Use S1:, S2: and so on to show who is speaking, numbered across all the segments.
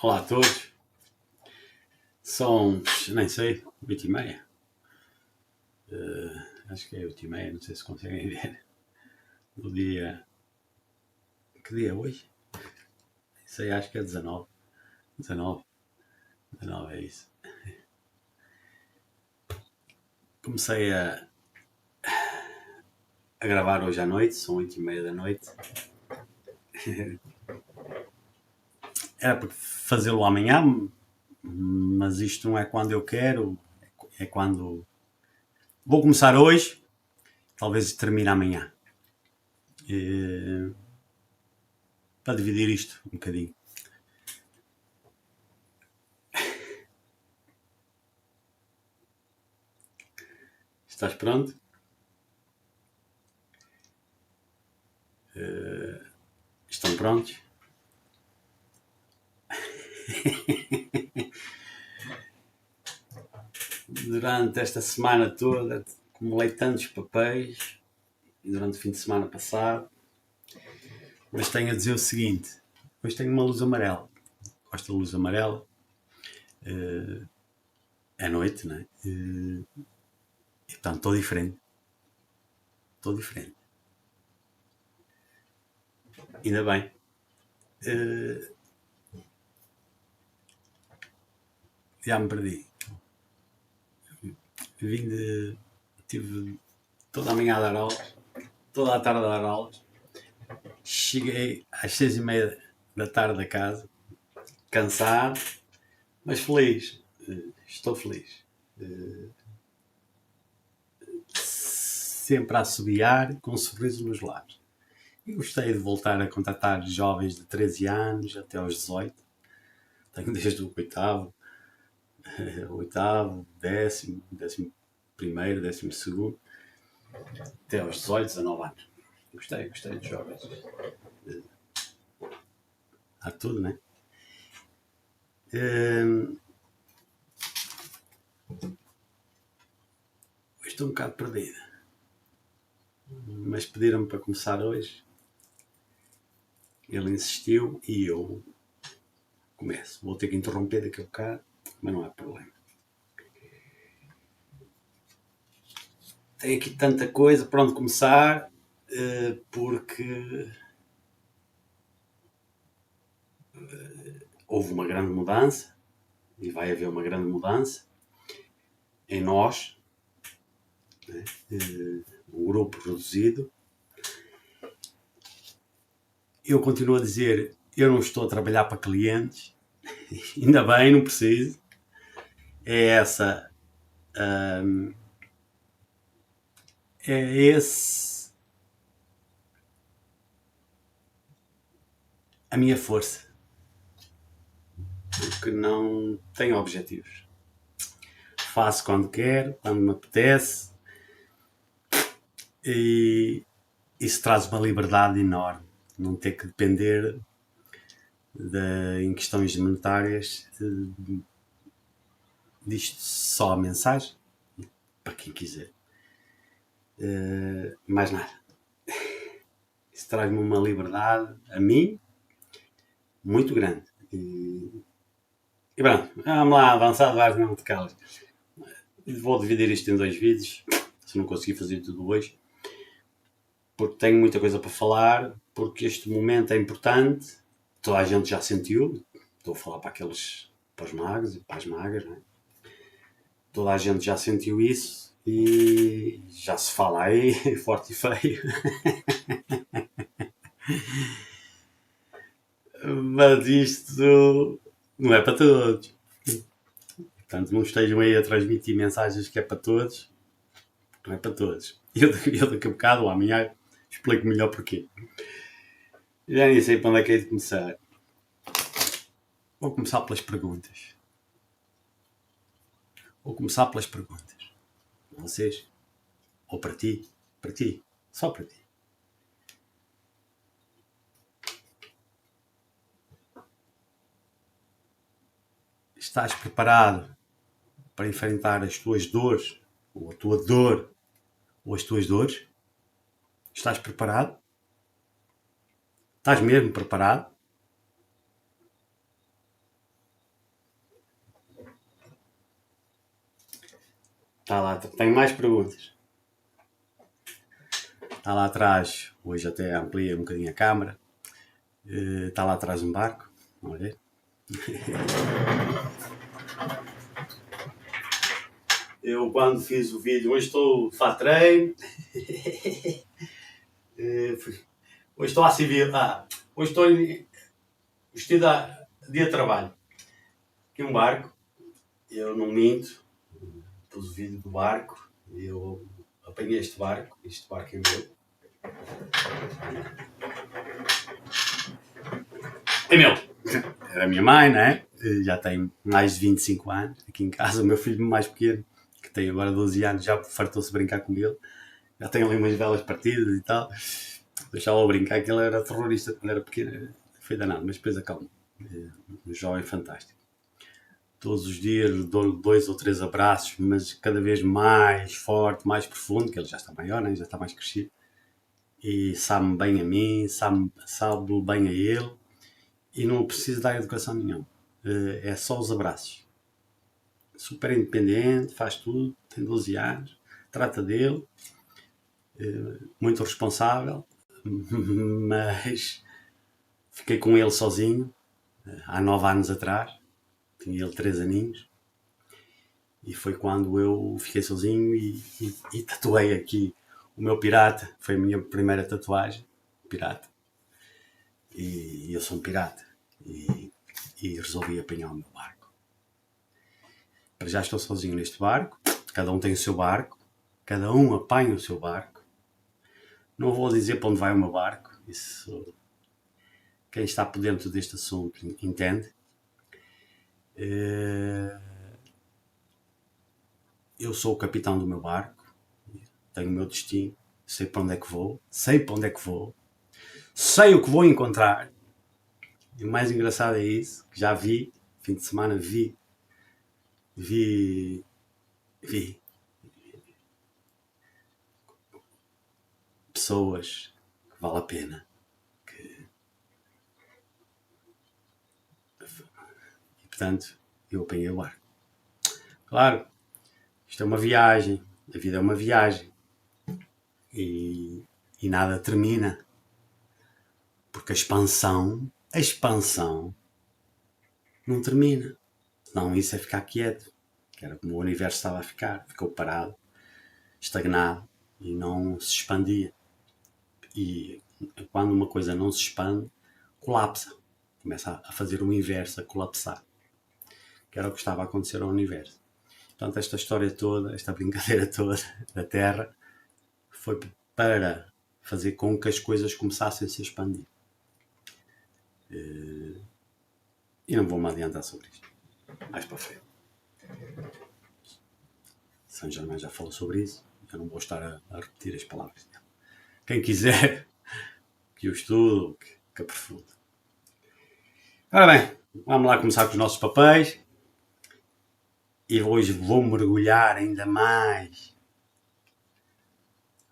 S1: Olá a todos. São, nem sei, 8h30. Acho que é 8h30, não sei se conseguem ver. No dia. Que dia é hoje? Não sei, acho que é 19. 19. 19 é isso. Comecei a gravar hoje à noite, são 8h30 da noite. Era para fazê-lo amanhã, mas isto não é quando eu quero, é quando. Vou começar hoje, talvez termine amanhã. Para dividir isto um bocadinho. Estás pronto? Estão prontos? Durante esta semana toda acumulei tantos papéis e durante o fim de semana passado, mas tenho a dizer o seguinte: hoje tenho uma luz amarela. Gosto da luz amarela. É noite, não é? E portanto estou diferente. Estou diferente. Ainda bem. Já me perdi. Tive toda a manhã a dar aulas, toda a tarde a dar aulas. Cheguei às 6h30 da tarde a casa, cansado, mas feliz. Estou feliz. Sempre a assobiar, com um sorriso nos lábios. E gostei de voltar a contactar jovens de 13 anos até aos 18. Tenho desde o oitavo, décimo primeiro, 12º, até aos 18, 19 anos. Gostei de jovens. Há tudo, não é? Estou um bocado perdida. Mas pediram-me para começar hoje. Ele insistiu e eu começo. Vou ter que interromper daqui a bocado, mas não há problema. Tenho aqui tanta coisa para onde começar, porque houve uma grande mudança e vai haver uma grande mudança em nós, né? Um grupo reduzido. Eu continuo a dizer, eu não estou a trabalhar para clientes, ainda bem, não preciso. É essa, é esse a minha força, porque não tenho objetivos. Faço quando quero, quando me apetece, e isso traz uma liberdade enorme. Não ter que depender em questões monetárias disto só a mensagem, para quem quiser. Mais nada. Isso traz-me uma liberdade, a mim, muito grande. E pronto, vamos lá avançar devagar, não te calas. Vou dividir isto em 2 vídeos, se não conseguir fazer tudo hoje, porque tenho muita coisa para falar, porque este momento é importante, toda a gente já sentiu, estou a falar para os magos e para as magas, não é? Toda a gente já sentiu isso e já se fala aí, forte e feio. Mas isto não é para todos. Portanto, não estejam aí a transmitir mensagens que é para todos. Não é para todos. Eu daqui a bocado ou amanhã explico melhor porquê. Já nem sei para onde é que é de começar. Vou começar pelas perguntas. Para vocês. Ou para ti. Para ti. Só para ti. Estás preparado para enfrentar as tuas dores, ou a tua dor, ou as tuas dores? Estás preparado? Estás mesmo preparado? Está lá, tenho mais perguntas. Está lá atrás, hoje até amplia um bocadinho a câmara. Está lá atrás um barco. Vamos ver. Eu quando fiz o vídeo, hoje estou de fato de treino. Hoje estou a civil. Hoje estou vestido a dia de trabalho. Aqui um barco. Eu não minto. Pus o vídeo do barco. Eu apanhei este barco. Este barco é meu. É meu. Era a minha mãe, não é? Já tem mais de 25 anos. Aqui em casa, o meu filho mais pequeno, que tem agora 12 anos, já fartou-se brincar com ele. Já tem ali umas velas partidas e tal. Deixava-o brincar, que ele era terrorista quando era pequeno. Foi danado, mas depois acalma. Um jovem fantástico. Todos os dias dou-lhe 2 ou 3 abraços, mas cada vez mais forte, mais profundo, que ele já está maior, né? Já está mais crescido. E sabe-me bem a mim, sabe bem a ele. E não preciso dar educação nenhuma. É só os abraços. Super independente, faz tudo, tem 12 anos, trata dele, muito responsável, mas fiquei com ele sozinho há 9 anos atrás, tinha ele 3 aninhos, e foi quando eu fiquei sozinho e tatuei aqui o meu pirata, foi a minha primeira tatuagem, pirata, e eu sou um pirata, e resolvi apanhar o meu barco. Para já estou sozinho neste barco, cada um tem o seu barco, cada um apanha o seu barco. Não vou dizer para onde vai o meu barco, isso quem está por dentro deste assunto entende. Eu sou o capitão do meu barco, tenho o meu destino, sei para onde é que vou, sei sei o que vou encontrar. E o mais engraçado é isso, que já vi, fim de semana vi pessoas que vale a pena. E portanto, eu apanhei o barco. Claro, isto é uma viagem, a vida é uma viagem. E nada termina. Porque a expansão não termina. Senão isso é ficar quieto. Que era como o universo estava a ficar. Ficou parado, estagnado e não se expandia. E quando uma coisa não se expande, colapsa. Começa a fazer o inverso, a colapsar. Que era o que estava a acontecer ao universo. Portanto, esta história toda, esta brincadeira toda da Terra, foi para fazer com que as coisas começassem a se expandir. E não vou-me adiantar sobre isto. Mais para frente. Saint Germain já falou sobre isso. Eu não vou estar a repetir as palavras dele. Quem quiser que o estude, que aprofunde. Ora bem, vamos lá começar com os nossos papéis. E hoje vou mergulhar ainda mais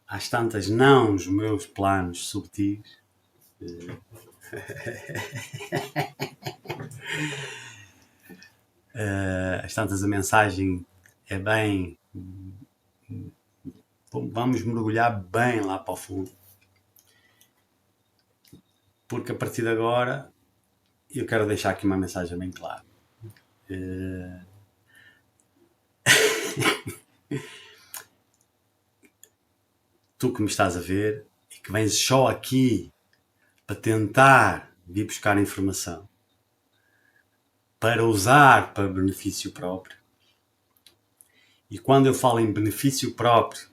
S1: às tantas não os meus planos subtis. Às tantas a mensagem é bem... Vamos mergulhar bem lá para o fundo. Porque a partir de agora eu quero deixar aqui uma mensagem bem clara. Tu que me estás a ver e que vens só aqui para tentar vir buscar informação, para usar para benefício próprio. E quando eu falo em benefício próprio,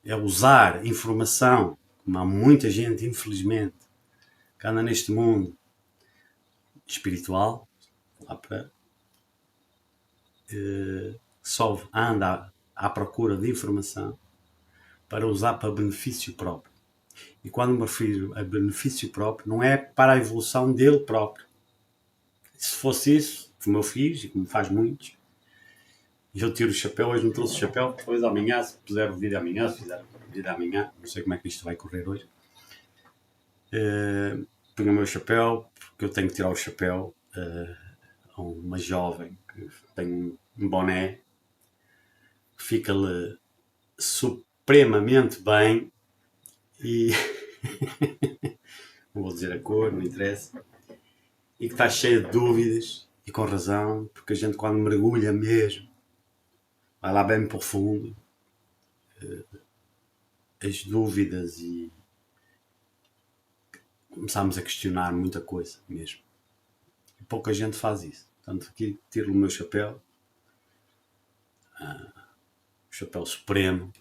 S1: é usar informação, como há muita gente, infelizmente, que anda neste mundo espiritual, lá para só anda à procura de informação para usar para benefício próprio. E quando me refiro a benefício próprio, não é para a evolução dele próprio. Se fosse isso, como eu fiz e como faz muitos, eu tiro o chapéu, hoje não trouxe o chapéu, depois amanhã, se puser o vídeo amanhã, se fizer o vídeo amanhã, não sei como é que isto vai correr hoje, ponho o meu chapéu, porque eu tenho que tirar o chapéu a uma jovem que tem um boné, que fica-lhe supremamente bem e não vou dizer a cor, não interessa, e que está cheia de dúvidas, e com razão, porque a gente quando mergulha mesmo, vai lá bem profundo, as dúvidas e começámos a questionar muita coisa mesmo. E pouca gente faz isso. Portanto, aqui tiro o meu chapéu, o chapéu supremo.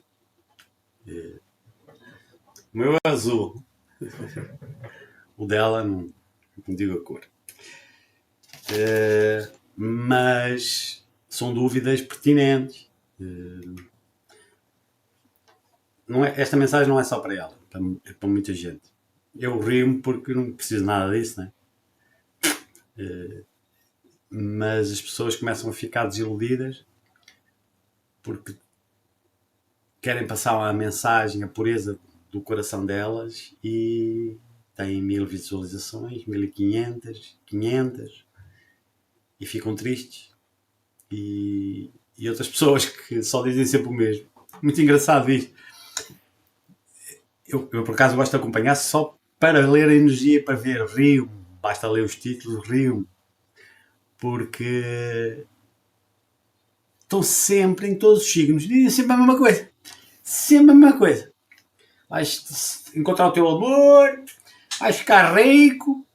S1: O meu é azul. O dela não digo a cor. Mas são dúvidas pertinentes. Não é, esta mensagem não é só para ela, é para muita gente. Eu rio-me porque não preciso nada disso, né? Mas as pessoas começam a ficar desiludidas porque querem passar a mensagem, a pureza do coração delas e têm 1000 visualizações, 1500, 500 e ficam tristes. E outras pessoas que só dizem sempre o mesmo. Muito engraçado isto. Eu por acaso gosto de acompanhar só para ler a energia, para ver, rio, basta ler os títulos, rio, porque estão sempre em todos os signos, dizem sempre a mesma coisa, sempre a mesma coisa. Vais encontrar o teu amor, vais ficar rico,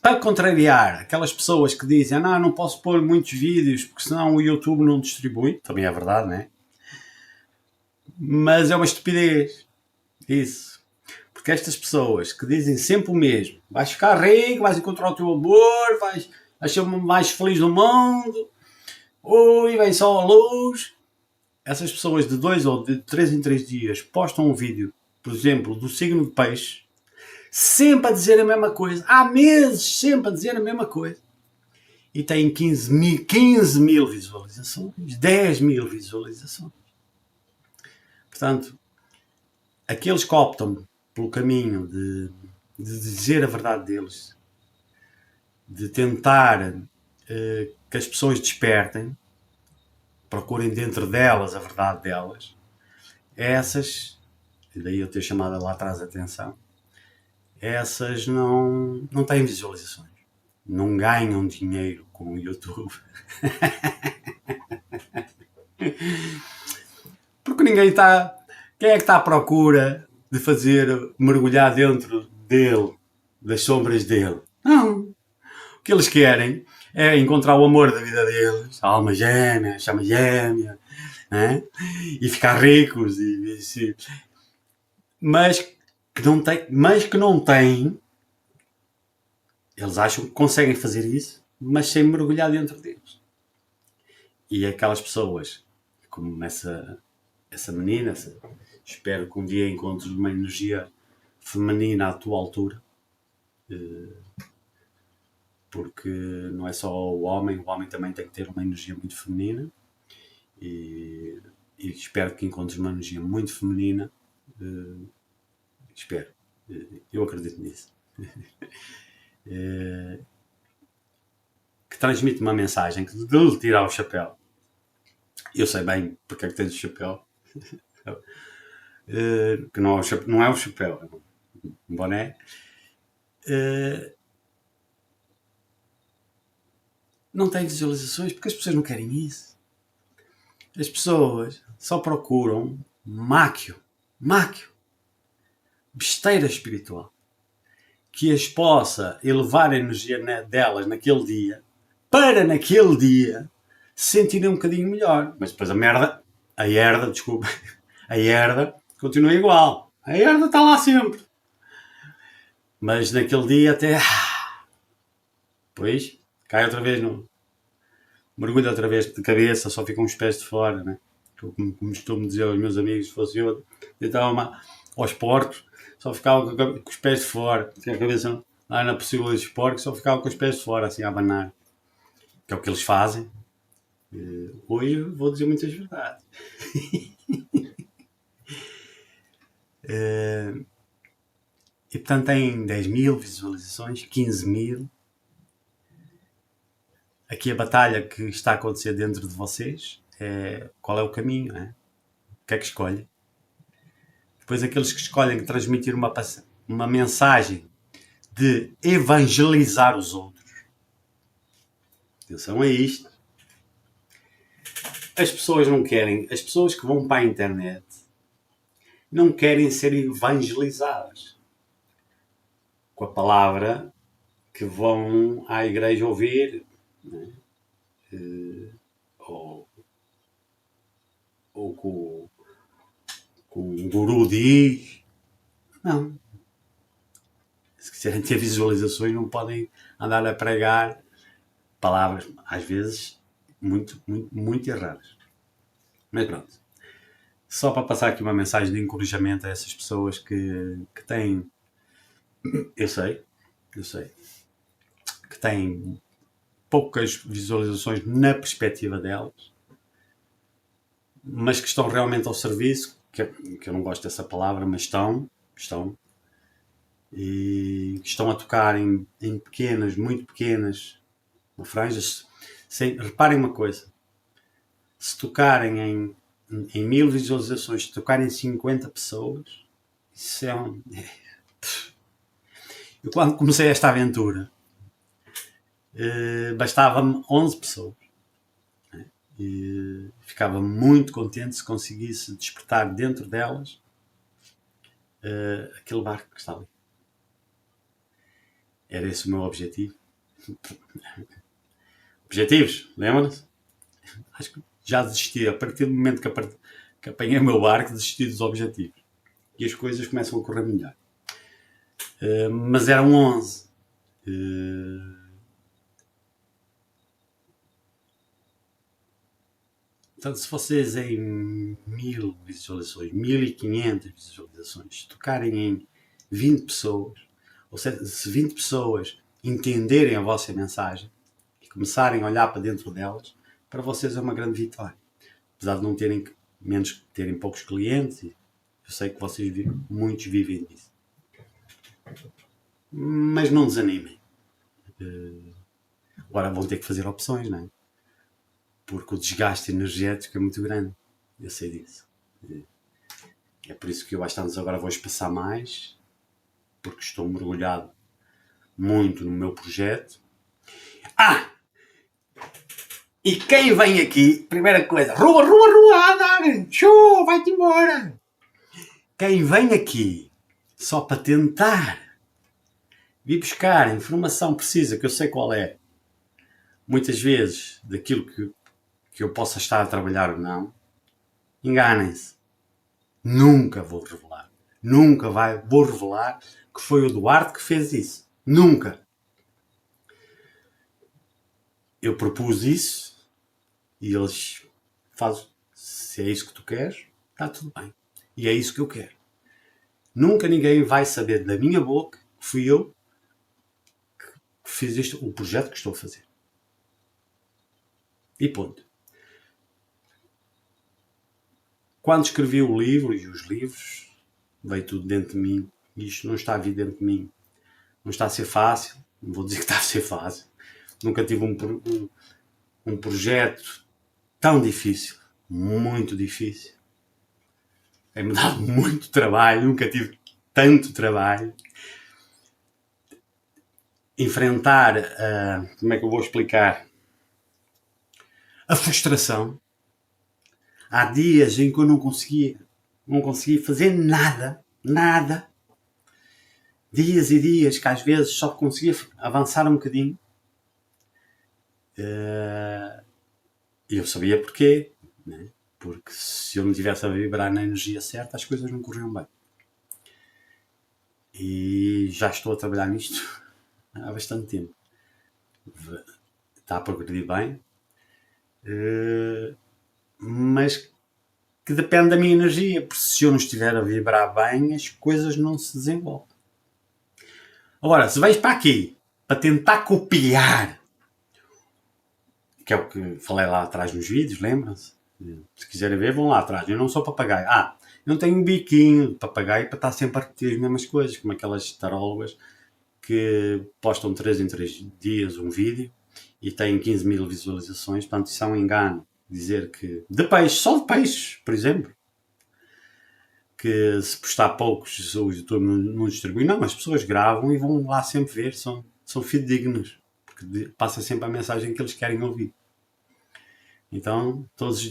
S1: para contrariar aquelas pessoas que dizem não posso pôr muitos vídeos porque senão o YouTube não distribui, também é verdade, não é? Mas é uma estupidez isso, porque estas pessoas que dizem sempre o mesmo, vais ficar rico, vais encontrar o teu amor, vais ser o mais feliz do mundo, ui, vem só a luz. Essas pessoas de 2 ou de 3 em 3 dias postam um vídeo, por exemplo, do signo de peixe, sempre a dizer a mesma coisa, há meses sempre a dizer a mesma coisa, e têm 15 mil visualizações, 10 mil visualizações. Portanto, aqueles que optam pelo caminho de dizer a verdade deles, de tentar que as pessoas despertem, procurem dentro delas a verdade delas, essas, e daí eu ter chamado lá atrás a atenção, essas não têm visualizações, não ganham dinheiro com o YouTube. Porque ninguém está... Quem é que está à procura de fazer mergulhar dentro dele, das sombras dele? Não. O que eles querem é encontrar o amor da vida deles, a alma gêmea, a chama gêmea, né? E ficar ricos. Mas que não têm, eles acham que conseguem fazer isso, mas sem mergulhar dentro deles. E aquelas pessoas, como essa menina, espero que um dia encontres uma energia feminina à tua altura, porque não é só o homem também tem que ter uma energia muito feminina, e espero que encontres uma energia muito feminina, espero, eu acredito nisso, que transmite uma mensagem que de lhe tirar o chapéu. Eu sei bem porque é que tens o chapéu, que não é o chapéu, é um boné. Não tem visualizações porque as pessoas não querem isso. As pessoas só procuram máquio, besteira espiritual, que as possa elevar a energia delas naquele dia, para naquele dia se sentirem um bocadinho melhor. Mas depois a herda continua igual. A herda está lá sempre. Mas naquele dia até... Pois, cai outra vez, mergulha outra vez de cabeça, só ficam os pés de fora, né? Como costumo dizer aos meus amigos, se fosse eu, deitava aos porcos, só ficava com os pés de fora, tinha a cabeça lá na possível dos porcos, só ficava com os pés de fora, assim, a abanar. Que é o que eles fazem. Hoje vou dizer muitas verdades. E portanto tem 10 mil visualizações, 15 mil. Aqui a batalha que está a acontecer dentro de vocês é qual é o caminho, não é? O que é que escolhem? Depois aqueles que escolhem transmitir uma mensagem de evangelizar os outros. Atenção a isto. As pessoas não querem, as pessoas que vão para a internet não querem ser evangelizadas com a palavra que vão à igreja ouvir, né? ou com um guru diz. Não. Se quiserem ter visualizações, não podem andar a pregar palavras, às vezes, muito, muito, muito erradas. Mas pronto. Só para passar aqui uma mensagem de encorajamento a essas pessoas que têm... Eu sei, que têm poucas visualizações na perspectiva delas, mas que estão realmente ao serviço, que eu não gosto dessa palavra, mas estão, e que estão a tocar em pequenas, muito pequenas franjas. Reparem uma coisa, se tocarem em 1000 visualizações, se tocarem 50 pessoas, isso é um... Eu quando comecei esta aventura, bastava-me 11 pessoas. E ficava muito contente se conseguisse despertar dentro delas aquele barco que está ali. Era esse o meu objetivo. Objetivos, lembram-se? Acho que já desisti. A partir do momento que apanhei o meu barco, desisti dos objetivos. E as coisas começam a correr melhor. Mas eram 11. Portanto, se vocês em 1000 visualizações, 1500 visualizações, tocarem em 20 pessoas, ou seja, se 20 pessoas entenderem a vossa mensagem e começarem a olhar para dentro delas, para vocês é uma grande vitória. Apesar de não terem poucos clientes, eu sei que vocês muitos vivem disso. Mas não desanimem. Agora vão ter que fazer opções, não é? Porque o desgaste energético é muito grande. Eu sei disso. É por isso que eu bastante agora vou espaçar mais, porque estou mergulhado muito no meu projeto. E quem vem aqui, primeira coisa, rua, andar, show, vai-te embora. Quem vem aqui só para tentar vir buscar a informação precisa, que eu sei qual é, muitas vezes, daquilo que eu possa estar a trabalhar ou não, enganem-se. Nunca vou revelar. Vou revelar que foi o Duarte que fez isso. Nunca. Eu propus isso e eles fazem. Se é isso que tu queres, está tudo bem. E é isso que eu quero. Nunca ninguém vai saber da minha boca que fui eu que fiz o projeto que estou a fazer. E ponto. Quando escrevi o livro e os livros, veio tudo dentro de mim. Isto não está a vir dentro de mim. Não está a ser fácil. Não vou dizer que está a ser fácil. Nunca tive um projeto tão difícil. Muito difícil. Tem-me dado muito trabalho. Nunca tive tanto trabalho. Enfrentar, como é que eu vou explicar? A frustração. Há dias em que eu não conseguia fazer nada. Dias e dias que às vezes só conseguia avançar um bocadinho. E eu sabia porquê, né? Porque se eu não estivesse a vibrar na energia certa, as coisas não corriam bem. E já estou a trabalhar nisto há bastante tempo. Está a progredir bem. Mas que depende da minha energia, porque se eu não estiver a vibrar bem, as coisas não se desenvolvem. Agora, se vais para aqui para tentar copiar, que é o que falei lá atrás nos vídeos, lembram-se? Se quiserem ver, vão lá atrás. Eu não sou papagaio. Eu não tenho um biquinho de papagaio para estar sempre a repetir as mesmas coisas, como aquelas tarólogas que postam 3 em 3 dias um vídeo e tem 15 mil visualizações. Portanto, isso é um engano. Dizer que de peixe, só de peixes, por exemplo, que se postar poucos o YouTube não distribui. Não, as pessoas gravam e vão lá sempre ver, são fidedignos, porque passa sempre a mensagem que eles querem ouvir. Então, todos os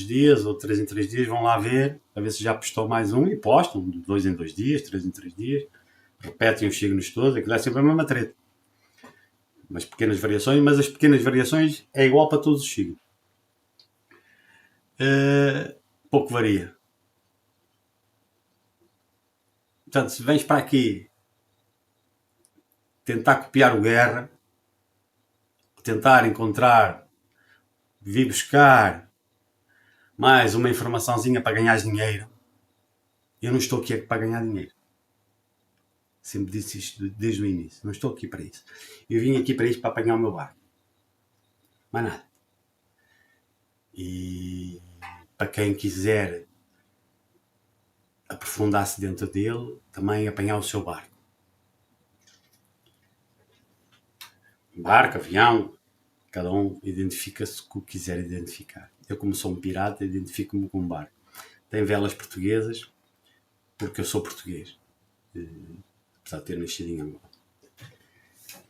S1: dias, ou 3 em 3 dias, vão lá ver, a ver se já postou mais um, e postam, de 2 em 2 dias, 3 em 3 dias, repetem os signos todos, aquilo é sempre a mesma treta. Mas pequenas variações, mas as pequenas variações é igual para todos os signos. Pouco varia. Portanto, se vens para aqui tentar copiar o Guerra, tentar encontrar, vir buscar mais uma informaçãozinha para ganhar dinheiro, eu não estou aqui para ganhar dinheiro. Sempre disse isto desde o início. Não estou aqui para isso. Eu vim aqui para isto, para apanhar o meu barco. Mais nada. E para quem quiser aprofundar-se dentro dele, também apanhar o seu barco. Barco, avião, cada um identifica-se com o que quiser identificar. Eu, como sou um pirata, identifico-me com um barco. Tem velas portuguesas, porque eu sou português. Apesar de ter nascido em Angola.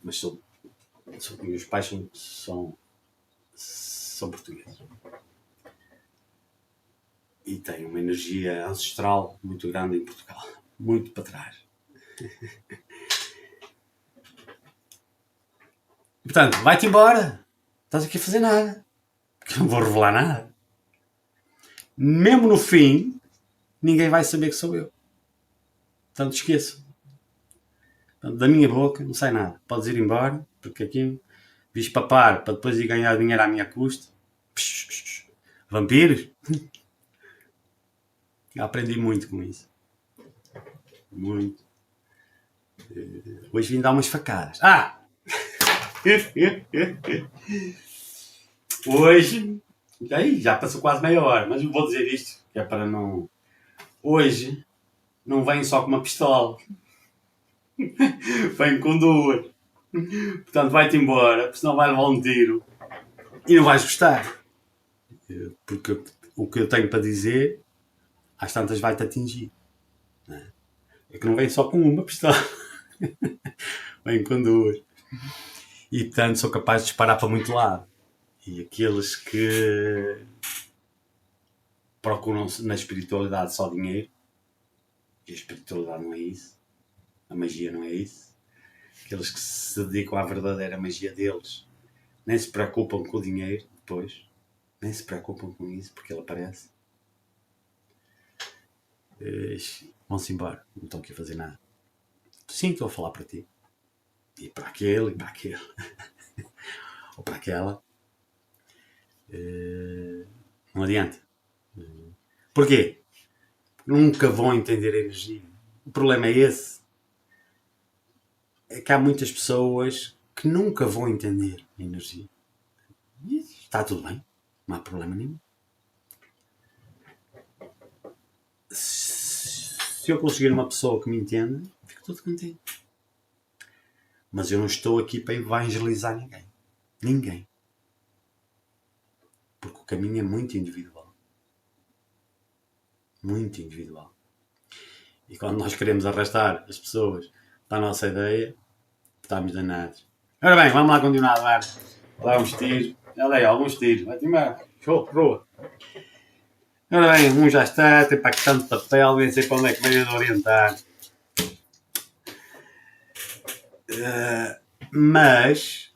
S1: Mas meus pais são portugueses. E tem uma energia ancestral muito grande em Portugal. Muito para trás. Portanto, vai-te embora. Estás aqui a fazer nada. Porque eu não vou revelar nada. Mesmo no fim, ninguém vai saber que sou eu. Portanto, esqueço. Portanto, da minha boca não sai nada. Podes ir embora, porque aqui vis papar para depois ir ganhar dinheiro à minha custa. Vampiros? Eu aprendi muito com isso. Muito. Hoje vim dar umas facadas. Hoje, já passou quase meia hora, mas eu vou dizer isto, que é para não... Hoje, não vem só com uma pistola. Vem com duas. Portanto, vai-te embora, porque senão vai levar um tiro. E não vais gostar. Porque o que eu tenho para dizer, às tantas vai-te atingir. É que não vem só com uma pistola. Vem com duas. E, portanto, sou capaz de disparar para muito lado. E aqueles que procuram na espiritualidade só dinheiro, e a espiritualidade não é isso, a magia não é isso, aqueles que se dedicam à verdadeira magia deles, nem se preocupam com o dinheiro depois, nem se preocupam com isso, porque ele aparece. Vão-se embora, não estão aqui a fazer nada. Sim, estou a falar para ti. E para aquele, e para aquele. Ou para aquela. Não adianta. Porquê? Nunca vão entender a energia. O problema é esse. É que há muitas pessoas que nunca vão entender a energia. E está tudo bem. Não há problema nenhum. Se eu conseguir uma pessoa que me entenda, fico todo contente. Mas eu não estou aqui para evangelizar ninguém. Ninguém. Porque o caminho é muito individual. Muito individual. E quando nós queremos arrastar as pessoas para a nossa ideia, estamos danados. Ora bem, vamos lá continuar a dar uns tiros. Já dei alguns tiros. Vai-te embora. Show, rua. Ora bem, um já está, tem para aqui tanto papel, nem sei para onde é que veio de orientar. Mas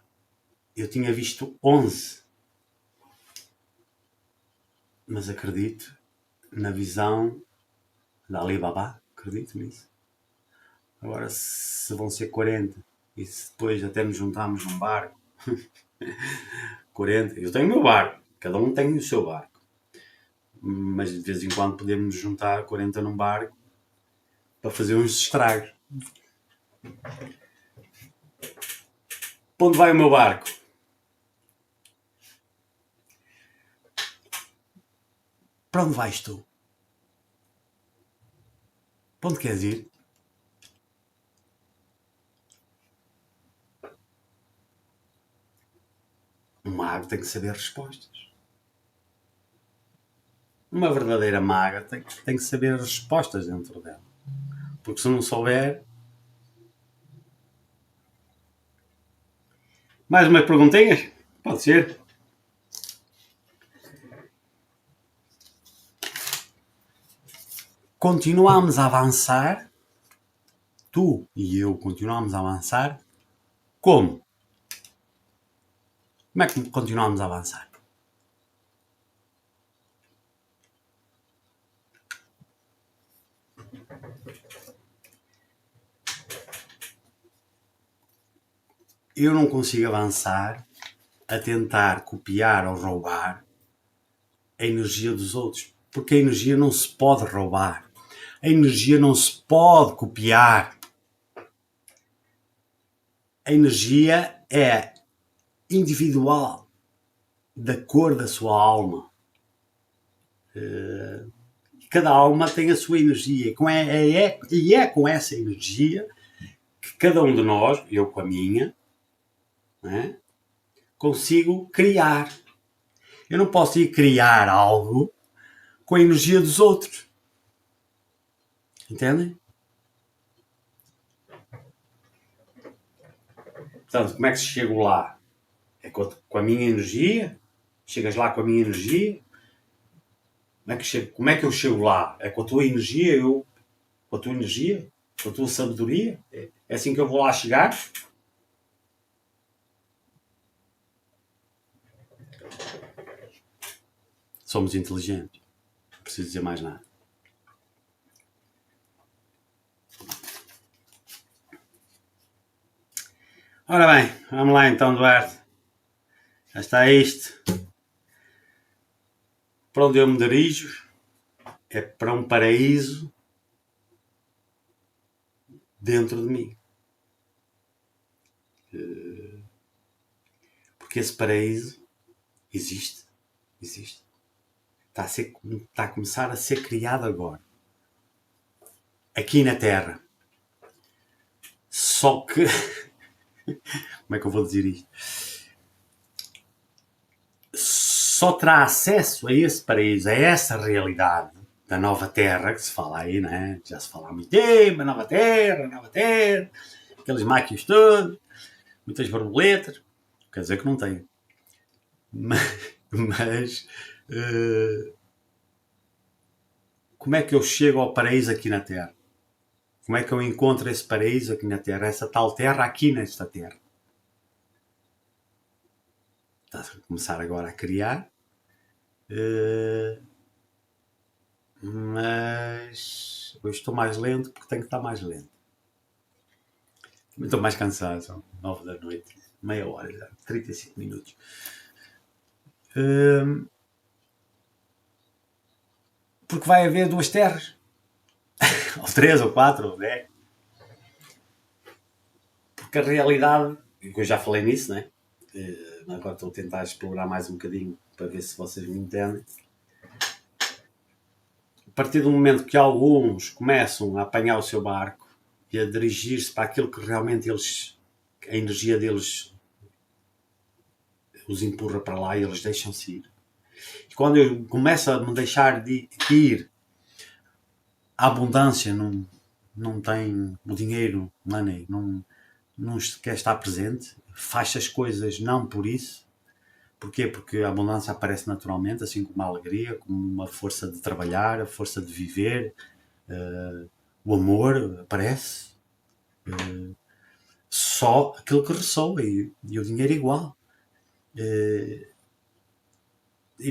S1: eu tinha visto 11. Mas acredito na visão da Alibaba, acredito nisso. Agora, se vão ser 40 e se depois até nos juntarmos num barco, 40, eu tenho o meu barco, cada um tem o seu barco, mas de vez em quando podemos nos juntar 40 num barco para fazer uns estragos. Para onde vai o meu barco? Para onde vais tu? Para onde queres ir? Um mago tem que saber respostas. Uma verdadeira maga tem que saber as respostas dentro dela. Porque se não souber... Mais umas perguntinhas? Pode ser. Continuamos a avançar. Tu e eu continuamos a avançar. Como? Como é que continuamos a avançar? Eu não consigo avançar a tentar copiar ou roubar a energia dos outros. Porque a energia não se pode roubar. A energia não se pode copiar. A energia é individual, da cor da sua alma. Cada alma tem a sua energia. E é com essa energia que cada um de nós, eu com a minha, né, consigo criar. Eu não posso ir criar algo com a energia dos outros. Entendem? Portanto, como é que se chego lá? É com a minha energia? Chegas lá com a minha energia? Como é que eu chego lá? É com a tua energia? Com a tua energia? Com a tua sabedoria? É assim que eu vou lá chegar? Somos inteligentes. Não preciso dizer mais nada. Ora bem, vamos lá então, Duarte. Já está isto. Para onde eu me dirijo é para um paraíso dentro de mim. Porque esse paraíso existe. Está a começar a ser criado agora. Aqui na Terra. Só que... Como é que eu vou dizer isto? Só terá acesso a esse paraíso, a essa realidade da nova Terra, que se fala aí, né? Já se fala há muito tempo, a nova Terra, aqueles máquinas todos, muitas borboletas, quer dizer que não tem. Mas como é que eu chego ao paraíso aqui na Terra? Como é que eu encontro esse paraíso aqui na Terra, essa tal Terra aqui nesta Terra? Está a começar agora a criar, mas hoje estou mais lento porque tenho que estar mais lento. Estou mais cansado, são 9 da noite, meia hora já, 35 minutos. Porque vai haver 2 terras, ou 3, ou 4, ou 10. Porque a realidade, eu já falei nisso, né? Agora estou a tentar explorar mais um bocadinho para ver se vocês me entendem. A partir do momento que alguns começam a apanhar o seu barco e a dirigir-se para aquilo que realmente a energia deles os empurra para lá e eles deixam-se ir. E quando eu começo a me deixar de ir, a abundância não tem o dinheiro, money, não quer estar presente, faz as coisas não por isso. Porquê? Porque a abundância aparece naturalmente, assim como a alegria, como uma força de trabalhar, a força de viver, o amor aparece. Só aquilo que ressoa e o dinheiro igual. E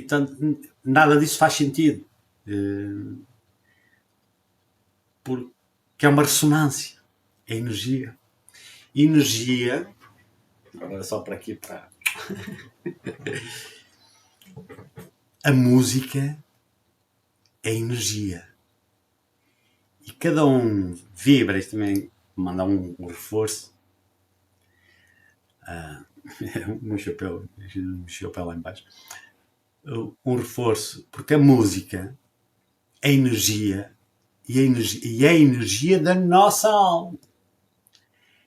S1: portanto, nada disso faz sentido. Porque é uma ressonância. É energia. Energia. Agora só para aqui para. A música é energia. E cada um vibra. Isto também manda um reforço. Um chapéu lá embaixo. Um reforço. Porque a música é energia. E é a energia da nossa alma.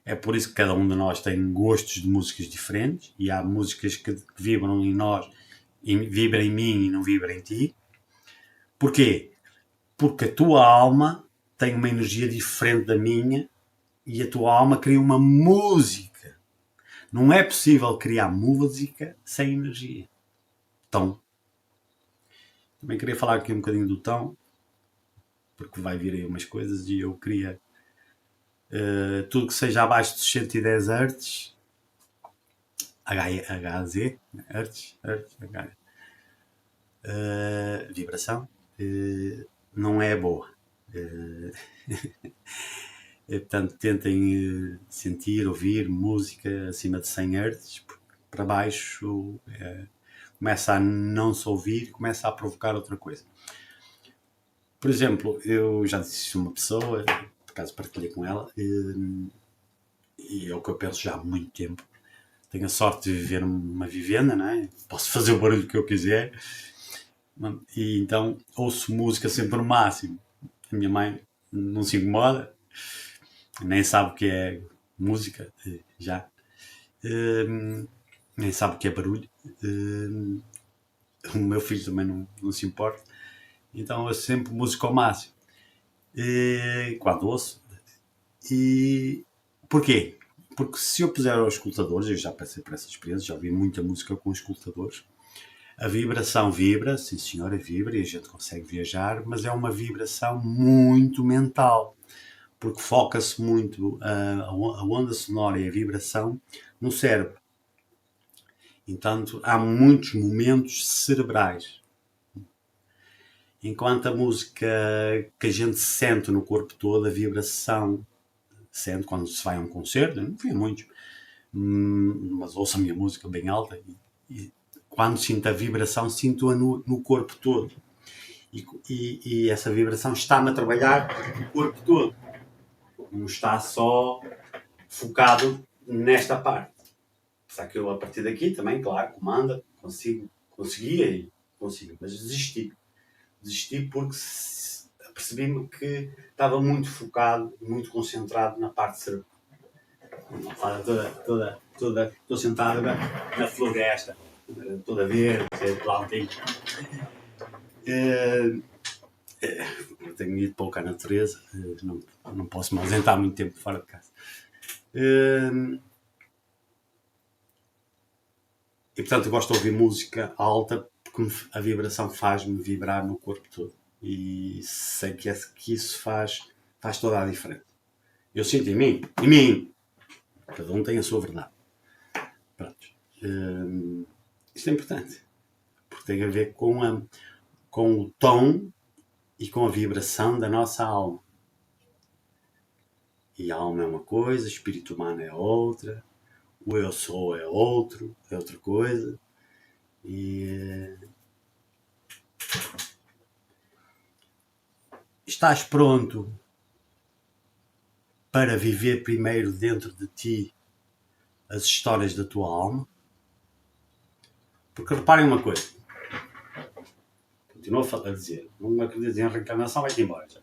S1: É por isso que cada um de nós tem gostos de músicas diferentes e há músicas que vibram em nós, e vibram em mim e não vibram em ti. Porquê? Porque a tua alma tem uma energia diferente da minha e a tua alma cria uma música. Não é possível criar música sem energia. Tom. Também queria falar aqui um bocadinho do tom, porque vai vir aí umas coisas e eu queria tudo que seja abaixo dos 110 Hz, HZ, Hertz, vibração, não é boa. Portanto, tentem sentir, ouvir música acima de 100 Hz, porque para baixo começa a não se ouvir, começa a provocar outra coisa. Por exemplo, eu já disse a uma pessoa, por acaso partilhei com ela, e é o que eu penso já há muito tempo. Tenho a sorte de viver numa vivenda, não é? Posso fazer o barulho que eu quiser, e então ouço música sempre no máximo. A minha mãe não se incomoda, nem sabe o que é música, já. Nem sabe o que é barulho. O meu filho também não se importa. Então eu sempre música ao máximo. Quando ouço. E porquê? Porque se eu puser aos escutadores, eu já passei por essa experiência, já ouvi muita música com escutadores, a vibração vibra, sim senhora, vibra e a gente consegue viajar, mas é uma vibração muito mental, porque foca-se muito a onda sonora e a vibração no cérebro. Entanto, há muitos momentos cerebrais. Enquanto a música que a gente sente no corpo todo, a vibração, sente quando se vai a um concerto, não fui a muitos, mas ouço a minha música bem alta e quando sinto a vibração, sinto-a no corpo todo. E essa vibração está-me a trabalhar no corpo todo. Não está só focado nesta parte. Apesar que eu, a partir daqui, também, claro, comanda, conseguia e consigo, mas desisti. Desisti porque percebi-me que estava muito focado, muito concentrado na parte cerebral. Estou sentado na floresta, toda verde, plantinho. Tenho ido pouco à natureza, não posso me ausentar muito tempo fora de casa. E portanto eu gosto de ouvir música alta porque a vibração faz-me vibrar no corpo todo. E sei que isso faz toda a diferença. Eu sinto em mim. Cada um tem a sua verdade. Pronto. Isto é importante. Porque tem a ver com o tom e com a vibração da nossa alma. E a alma é uma coisa, o espírito humano é outra, o eu sou é outra coisa. E estás pronto para viver primeiro dentro de ti as histórias da tua alma? Porque reparem uma coisa, continuo a dizer, não acreditas em reencarnação, vai-te embora. Já.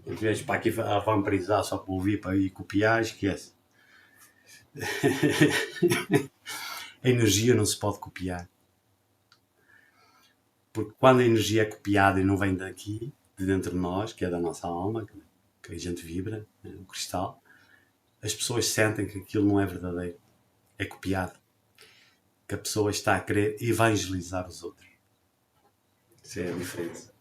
S1: Não vies para aqui a vampirizar só para ouvir, para ir copiar, esquece. A energia não se pode copiar. Porque quando a energia é copiada e não vem daqui, de dentro de nós, que é da nossa alma, que a gente vibra, o cristal, as pessoas sentem que aquilo não é verdadeiro, é copiado. Que a pessoa está a querer evangelizar os outros. Isso é a diferença.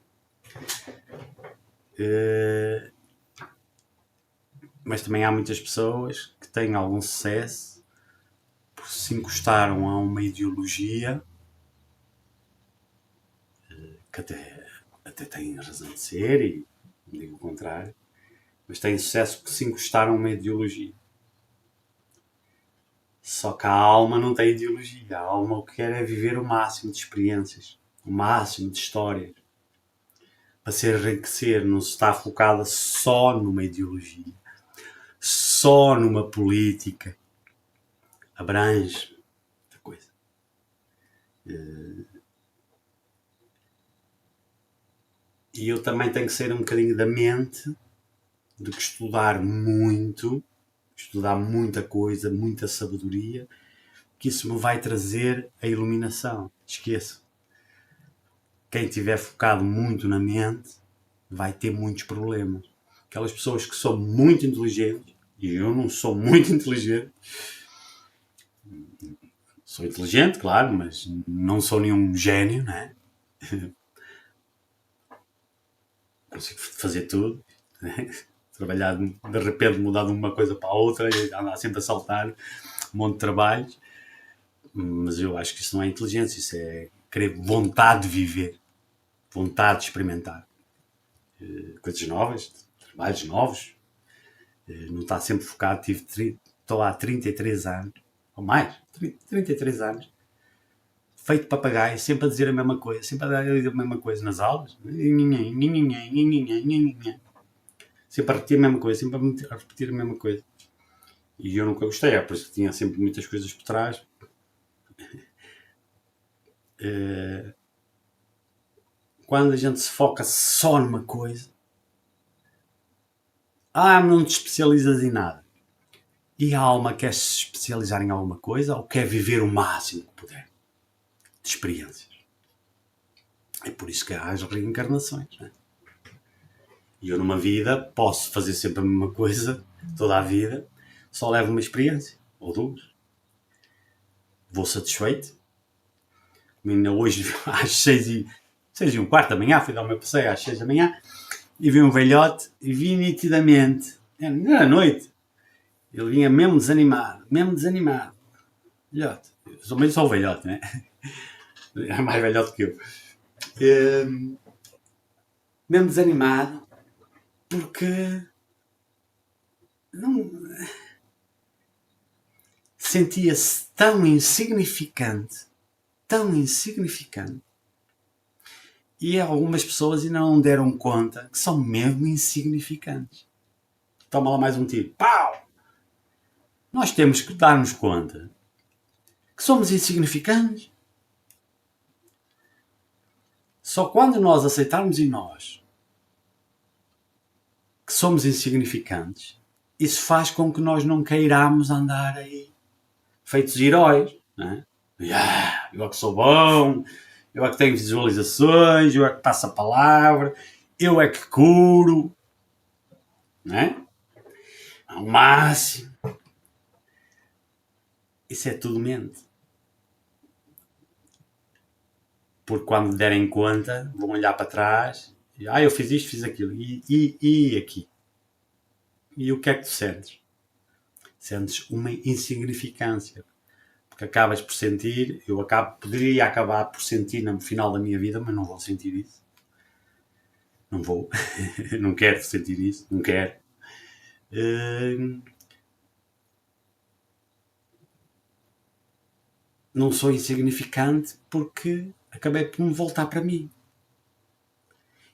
S1: Mas também há muitas pessoas que têm algum sucesso porque se encostaram a uma ideologia que até têm razão de ser, e não digo o contrário, mas têm sucesso porque se encostaram a uma ideologia. Só que a alma não tem ideologia. A alma o que quer é viver o máximo de experiências, o máximo de histórias, para se enriquecer. Não se está focada só numa ideologia, só numa política. Abrange muita coisa. E eu também tenho que ser um bocadinho da mente, de que estudar muito estudar muita coisa, muita sabedoria, que isso me vai trazer a iluminação. Esqueço. Quem estiver focado muito na mente vai ter muitos problemas. Aquelas pessoas que são muito inteligentes, e eu não sou muito inteligente, sou inteligente, claro, mas não sou nenhum gênio, não é? Consigo fazer tudo, né? Trabalhar, de repente mudar de uma coisa para a outra e andar sempre a saltar um monte de trabalhos, mas eu acho que isso não é inteligência, isso é querer vontade de viver, vontade de experimentar coisas novas, trabalhos novos, não estar sempre focado. Estou há 33 anos, ou mais, 33 anos, feito papagaio, sempre a dizer a mesma coisa, sempre a dizer a mesma coisa nas aulas, sempre a repetir a mesma coisa, sempre a repetir a mesma coisa. E eu nunca gostei, é por isso que tinha sempre muitas coisas por trás. Quando a gente se foca só numa coisa, não te especializas em nada. E a alma quer se especializar em alguma coisa ou quer viver o máximo que puder de experiências. É por isso que há as reencarnações, não é? E eu numa vida posso fazer sempre a mesma coisa toda a vida, só levo uma experiência ou duas. Vou satisfeito. Ainda hoje às 6h15 da manhã, fui dar o meu passeio às 6 da manhã e vi um velhote e vi nitidamente, não era noite, ele vinha mesmo desanimado. Velhote. Eu também sou velhote, né? É mais velhote que eu. Mesmo desanimado, porque não sentia-se tão insignificante, e algumas pessoas ainda não deram conta que são mesmo insignificantes. Toma lá mais um tiro. Pau! Nós temos que dar-nos conta que somos insignificantes. Só quando nós aceitarmos em nós que somos insignificantes, isso faz com que nós não queiramos andar aí feitos heróis, não é? Eu é que sou bom, eu é que tenho visualizações, eu é que passo a palavra, eu é que curo, não é? Ao máximo. Isso é tudo mente. Porque quando derem conta, vão olhar para trás e eu fiz isto, fiz aquilo, e aqui. E o que é que tu sentes? Sentes uma insignificância. Porque acabas por sentir, poderia acabar por sentir no final da minha vida, mas não vou sentir isso. Não vou. Não quero sentir isso. Não quero. Não sou insignificante porque acabei por me voltar para mim.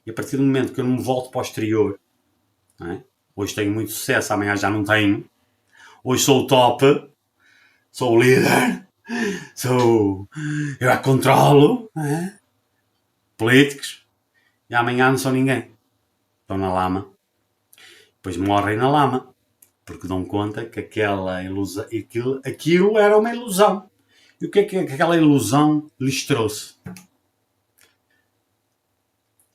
S1: E a partir do momento que eu não me volto para o exterior, não é? Hoje tenho muito sucesso, amanhã já não tenho. Hoje sou o top, sou o líder, eu é que controlo, não é? Políticos, e amanhã não sou ninguém. Estão na lama. Depois morrem na lama, porque dão conta que aquela ilusão, aquilo era uma ilusão. E o que é que aquela ilusão lhes trouxe?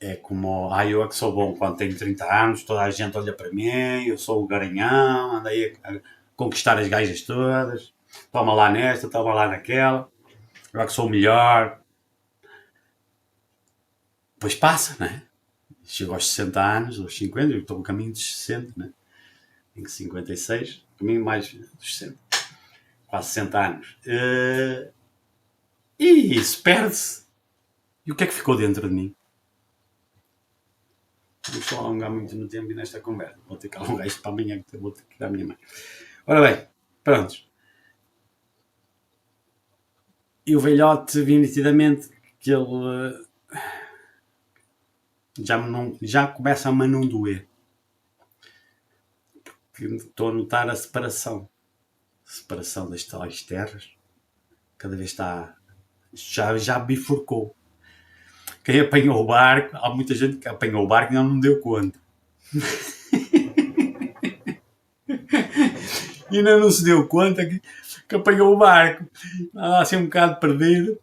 S1: É como, eu é que sou bom quando tenho 30 anos, toda a gente olha para mim, eu sou o garanhão, andei a conquistar as gajas todas, toma lá nesta, toma lá naquela, eu é que sou o melhor. Depois passa, não é? Chego aos 60 anos, aos 50, eu estou no caminho dos 60, né? Tenho 56, caminho mais dos 60, quase 60 anos. E isso perde-se. E o que é que ficou dentro de mim? Não estou a alongar muito no tempo e nesta conversa. Vou ter que alongar isto para amanhã, que eu vou ter que ir à minha mãe. Ora bem, prontos. E o velhote vi nitidamente que ele já começa a me não doer. Porque estou a notar a separação. A separação das tais terras. Cada vez está... Já bifurcou. Quem apanhou o barco, há muita gente que apanhou o barco e não deu conta. e ainda não se deu conta que apanhou o barco. Estava assim um bocado perdido.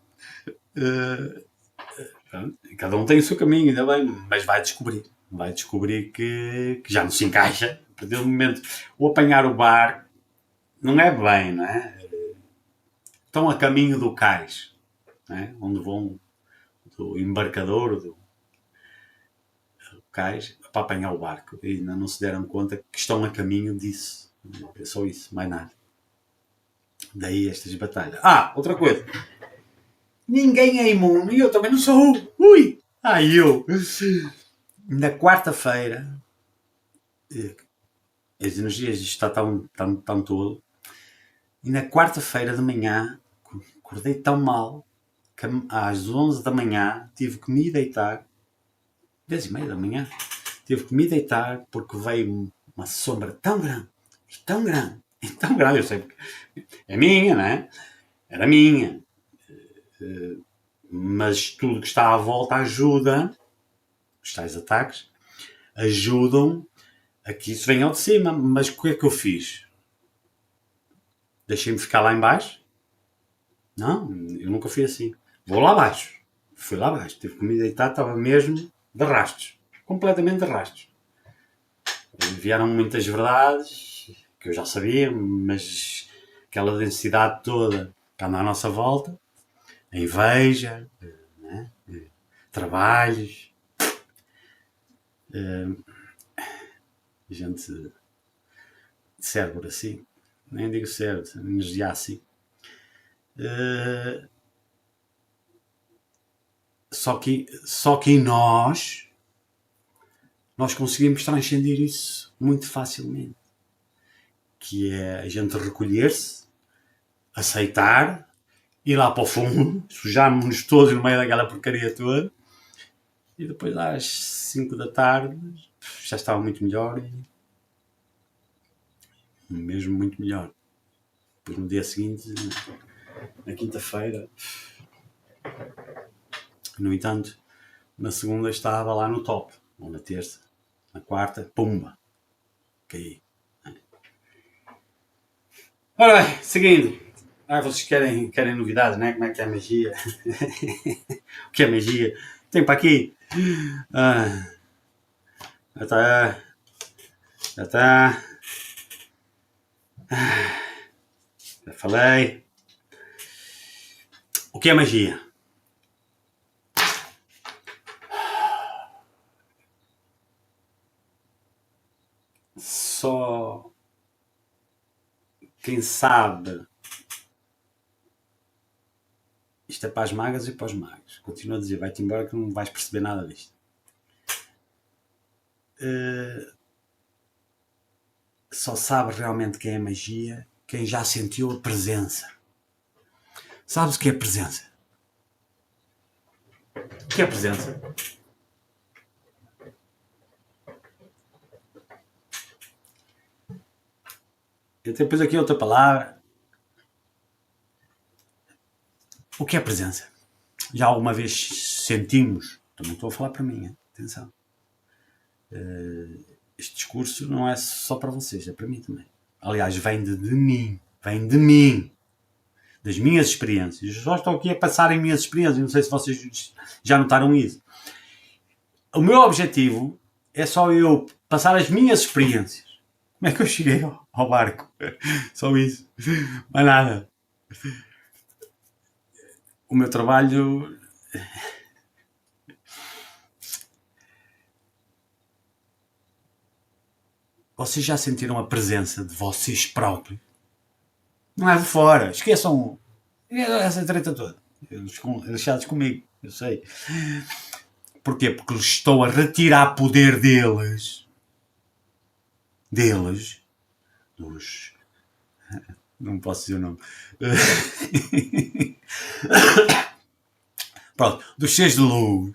S1: Cada um tem o seu caminho, ainda bem, mas vai descobrir. Vai descobrir que já não se encaixa. A partir do momento, o apanhar o barco não é bem, não é? Estão a caminho do cais, não é? Onde vão do embarcador, do cais, para apanhar o barco. E ainda não se deram conta que estão a caminho disso. É só isso, mais nada. Daí estas batalhas. Outra coisa. Ninguém é imune e eu também não sou. Ui! Eu! Na quarta-feira, as energias está tão todo. E na quarta-feira de manhã, acordei tão mal que às 11 da manhã tive que me deitar. 10h30 da manhã. Tive que me deitar porque veio uma sombra tão grande. Tão grande. Tão grande, eu sei. É minha, não é? Era minha. Mas tudo que está à volta ajuda. Os tais ataques ajudam a que isso venha ao de cima. Mas o que é que eu fiz? Deixei-me ficar lá em baixo? Não, eu nunca fui assim. Vou lá abaixo. Fui lá abaixo. Tive que me deitar, estava mesmo de rastos. Completamente de rastos. Vieram muitas verdades que eu já sabia, mas aquela densidade toda que anda à nossa volta, a inveja, né? Trabalhos, gente de cérebro assim, nem digo cérebro, energia assim. Só que em nós conseguimos transcender isso muito facilmente. Que é a gente recolher-se, aceitar, ir lá para o fundo, sujarmos-nos todos no meio daquela porcaria toda, e depois às 5 da tarde já estava muito melhor, mesmo muito melhor. Depois no dia seguinte, na quinta-feira, no entanto, na segunda estava lá no top, ou na terça, na quarta, pumba, caí. Ora bem, seguindo. Vocês querem novidades, né? Como é que é a magia? O que é magia? Tem para aqui. Já está. Já está. Já falei. O que é magia? Só quem sabe. Isto é para as magas e para os magos. Continuo a dizer, vai-te embora que não vais perceber nada disto. Só sabe realmente quem é magia quem já sentiu a presença. Sabes o que é presença? O que é presença? Eu tenho depois aqui outra palavra. O que é presença? Já alguma vez sentimos? Também estou a falar para mim, hein? Atenção. Este discurso não é só para vocês, é para mim também. Aliás, vem de mim. Vem de mim. Das minhas experiências. Eu só estou aqui a passar em minhas experiências. Não sei se vocês já notaram isso. O meu objetivo é só eu passar as minhas experiências. Como é que eu cheguei ao barco? Só isso. Mais nada. O meu trabalho... Vocês já sentiram a presença de vocês próprios? Não é de fora. Esqueçam essa treta toda. Deixados comigo. Eu sei. Porquê? Porque estou a retirar poder deles. Dos... Não posso dizer o nome. Pronto. Dos seres de luz.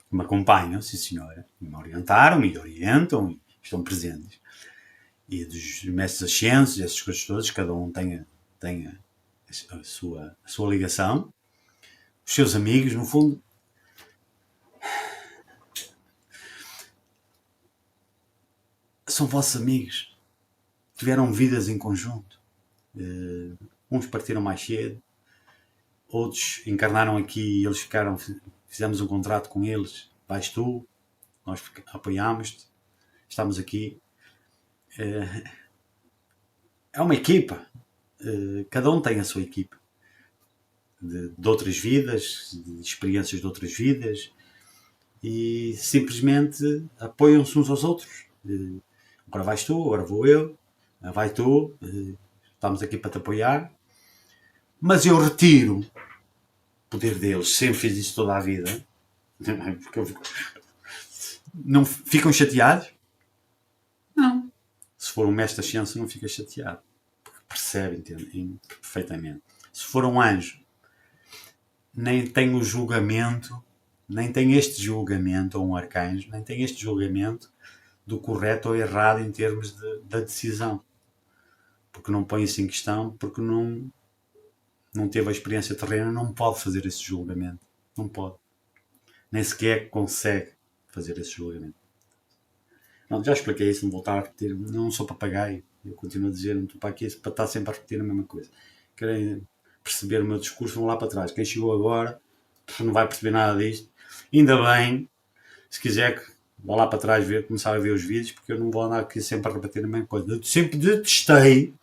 S1: Que me acompanham, sim senhora. Me orientaram, me orientam e estão presentes. E dos mestres ascensos, essas coisas todas, cada um tem a sua ligação. Os seus amigos, no fundo. São vossos amigos. tiveram vidas em conjunto. Uns partiram mais cedo, outros encarnaram aqui e eles ficaram, fizemos um contrato com eles, vais tu, nós apoiámos-te, estamos aqui. É uma equipa, cada um tem a sua equipa, de outras vidas, de experiências de outras vidas, e simplesmente apoiam-se uns aos outros. Agora vais tu, agora vou eu, vai tu, estamos aqui para te apoiar, mas eu retiro o poder deles, sempre fiz isso toda a vida, porque não ficam chateados? Não. Se for um mestre da ciência, não fica chateado, porque percebe, entende perfeitamente. Se for um anjo, nem tem o julgamento, nem tem este julgamento, ou um arcanjo, nem tem este julgamento do correto ou errado em termos da decisão. Porque não põe isso em questão, porque não teve a experiência terrena, não pode fazer esse julgamento. Não pode. Nem sequer consegue fazer esse julgamento. Não, já expliquei isso, não vou estar a repetir. Não sou papagaio. Eu continuo a dizer, não estou para aqui para estar sempre a repetir a mesma coisa. Querem perceber o meu discurso, vão lá para trás. Quem chegou agora não vai perceber nada disto. Ainda bem, se quiser, vá lá para trás ver, começar a ver os vídeos, porque eu não vou andar aqui sempre a repetir a mesma coisa. Eu sempre detestei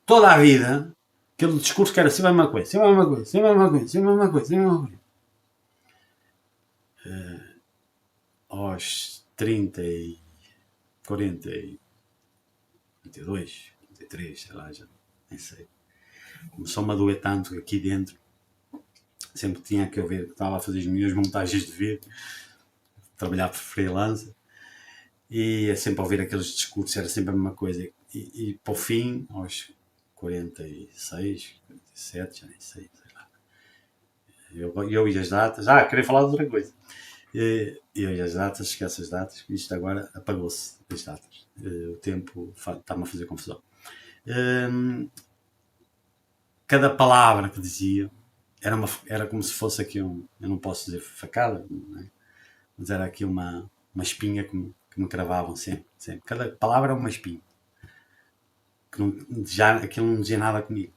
S1: toda a vida aquele discurso que era sempre a mesma coisa, sempre a mesma coisa, sempre a mesma coisa, sempre a mesma coisa, sempre a mesma coisa. Aos 30 e 40 e 42, 43, sei lá, já nem sei. Começou-me a doer tanto aqui dentro. Sempre tinha que eu ver que estava a fazer as minhas montagens de vídeo, trabalhar por freelancer, e é sempre a ouvir aqueles discursos, era sempre a mesma coisa. E para o fim, aos 46, 47, já nem sei lá. Eu e as datas. Queria falar de outra coisa. Eu e as datas, esquece as datas, isto agora apagou-se as datas. O tempo está-me a fazer confusão. Cada palavra que dizia era como se fosse aqui eu não posso dizer facada, não é? Mas era aqui uma espinha que me cravavam sempre. Cada palavra era uma espinha. Aquilo não dizia nada comigo.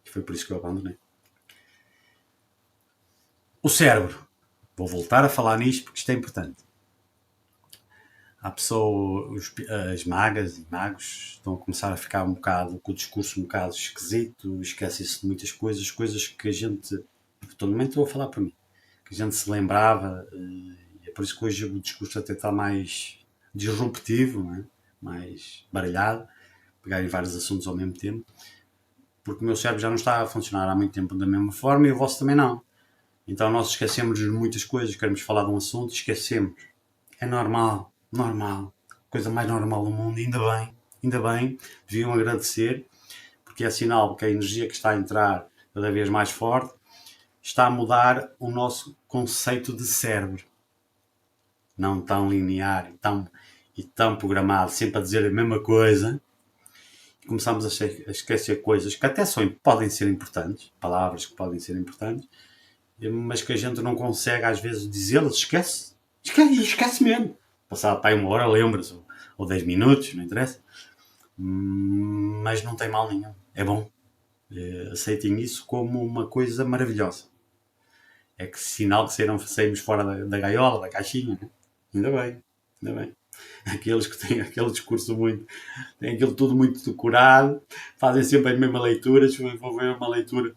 S1: E foi por isso que eu abandonei. O cérebro. Vou voltar a falar nisto porque isto é importante. Há pessoas, as magas e magos estão a começar a ficar um bocado, com o discurso um bocado esquisito, esquece-se de muitas coisas que a gente, todo momento estou a falar para mim, que a gente se lembrava, e é por isso que hoje o discurso até está mais disruptivo, não é? Mais baralhado, pegar em vários assuntos ao mesmo tempo, porque o meu cérebro já não está a funcionar há muito tempo da mesma forma e o vosso também não. Então nós esquecemos de muitas coisas, queremos falar de um assunto e esquecemos. É normal. Coisa mais normal do mundo, ainda bem, deviam agradecer, porque é sinal que a energia que está a entrar cada vez mais forte está a mudar o nosso conceito de cérebro. Não tão linear e tão programado, sempre a dizer a mesma coisa. Começamos a esquecer coisas que até podem ser importantes, palavras que podem ser importantes, mas que a gente não consegue às vezes dizê-las, esquece mesmo. Passado para aí 1 hora, lembra-se, ou 10 minutos, não interessa. Mas não tem mal nenhum. É bom. Aceitem isso como uma coisa maravilhosa. É que sinal que saímos fora da gaiola, da caixinha. Né? Ainda bem. Aqueles que têm aquele discurso têm aquilo tudo muito decorado, fazem sempre as mesmas leituras. Vou ver uma leitura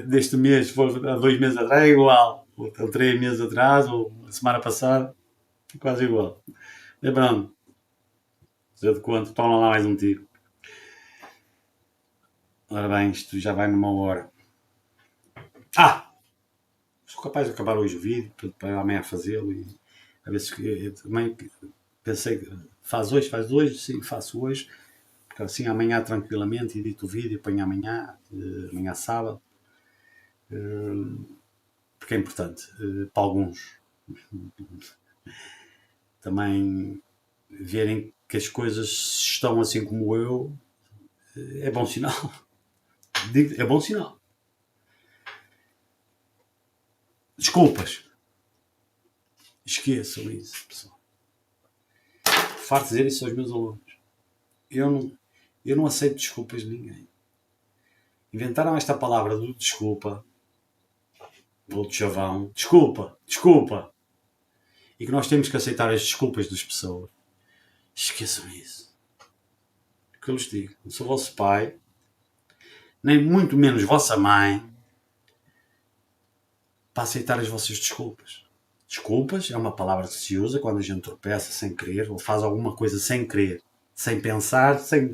S1: deste mês, há 2 meses atrás, é igual. Ou 3 meses atrás, ou a semana passada. Quase igual. É pronto. Já de quanto? Toma lá mais um tiro. Ora bem, isto já vai numa hora. Sou capaz de acabar hoje o vídeo, para amanhã fazê-lo e a ver se eu também pensei que faz hoje, sim, faço hoje, porque assim amanhã tranquilamente edito o vídeo, ponho amanhã sábado, porque é importante para alguns também verem que as coisas estão assim como eu, é bom sinal. É bom sinal. Desculpas. Esqueçam isso, pessoal. Farto dizer isso aos meus alunos. eu não aceito desculpas de ninguém. Inventaram esta palavra do desculpa, do chavão, desculpa, e que nós temos que aceitar as desculpas das pessoas. Esqueçam isso. O que eu lhes digo, não sou vosso pai, nem muito menos vossa mãe, para aceitar as vossas desculpas. Desculpas é uma palavra que se usa quando a gente tropeça sem querer, ou faz alguma coisa sem querer, sem pensar, sem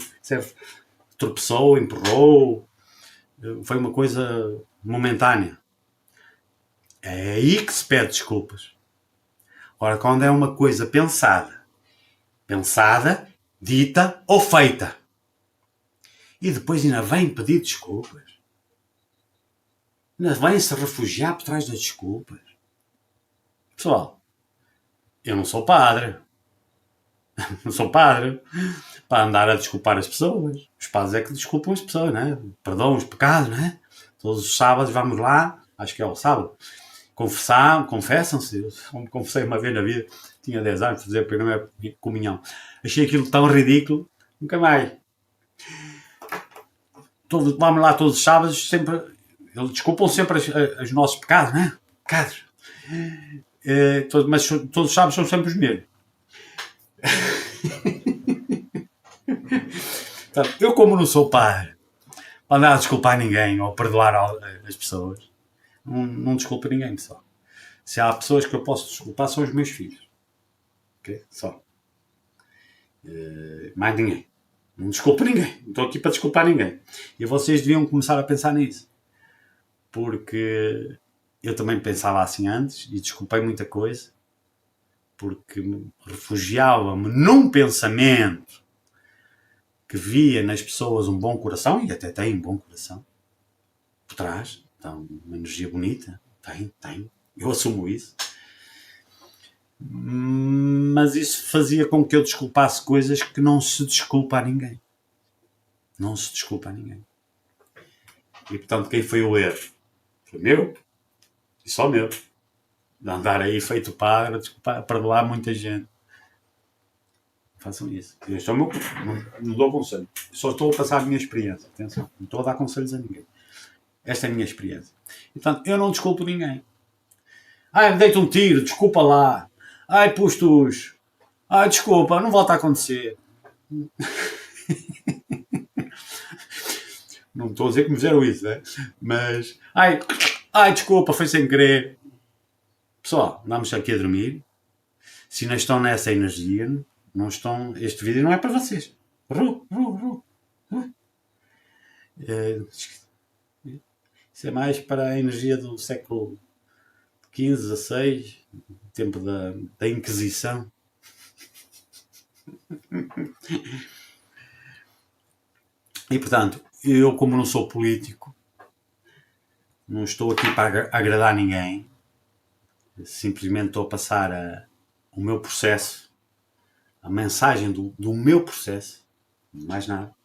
S1: tropeçou, empurrou, foi uma coisa momentânea. É aí que se pede desculpas. Ora, quando é uma coisa pensada, dita ou feita, e depois ainda vem pedir desculpas, ainda vem se refugiar por trás das desculpas. Pessoal, eu não sou padre. Não sou padre para andar a desculpar as pessoas. Os padres é que desculpam as pessoas, não é? Perdoam os pecados, não é? Todos os sábados vamos lá, acho que é o sábado, confessam-se. Eu me confessei uma vez na vida, tinha 10 anos, fazer a primeira comunhão. Achei aquilo tão ridículo, nunca mais. Vamos lá todos os sábados, sempre, eles desculpam sempre os nossos pecados, não é? Pecados. Mas todos os sábados são sempre os mesmos. Portanto, eu, como não sou pai, para andar a desculpar ninguém ou perdoar as pessoas, não desculpo ninguém, pessoal. Se há pessoas que eu posso desculpar, são os meus filhos. Ok? Só. Mais ninguém. Não desculpo ninguém. Não estou aqui para desculpar ninguém. E vocês deviam começar a pensar nisso. Porque eu também pensava assim antes e desculpei muita coisa. Porque refugiava-me num pensamento que via nas pessoas um bom coração, e até tem um bom coração, por trás, então, uma energia bonita, tem, eu assumo isso, mas isso fazia com que eu desculpasse coisas que não se desculpa a ninguém. Não se desculpa a ninguém. E, portanto, quem foi o erro? Foi meu, e só meu. De andar aí feito padre, a perdoar muita gente. Façam isso. Este é o meu, não dou conselho. Só estou a passar a minha experiência. Atenção, não estou a dar conselhos a ninguém. Esta é a minha experiência. E, portanto, eu não desculpo ninguém. Ai, deito um tiro, desculpa lá. Ai, pus-tus. Ai, desculpa, não volta a acontecer. Não estou a dizer que me fizeram isso, né? Mas, ai, desculpa, foi sem querer. Pessoal, andamos aqui a dormir. Se não estão nessa energia, não estão. Este vídeo não é para vocês. Isso é mais para a energia do século XV, XVI, tempo da Inquisição. E, portanto, eu, como não sou político, não estou aqui para agradar ninguém, simplesmente estou a passar o meu processo, a mensagem do meu processo, mais nada.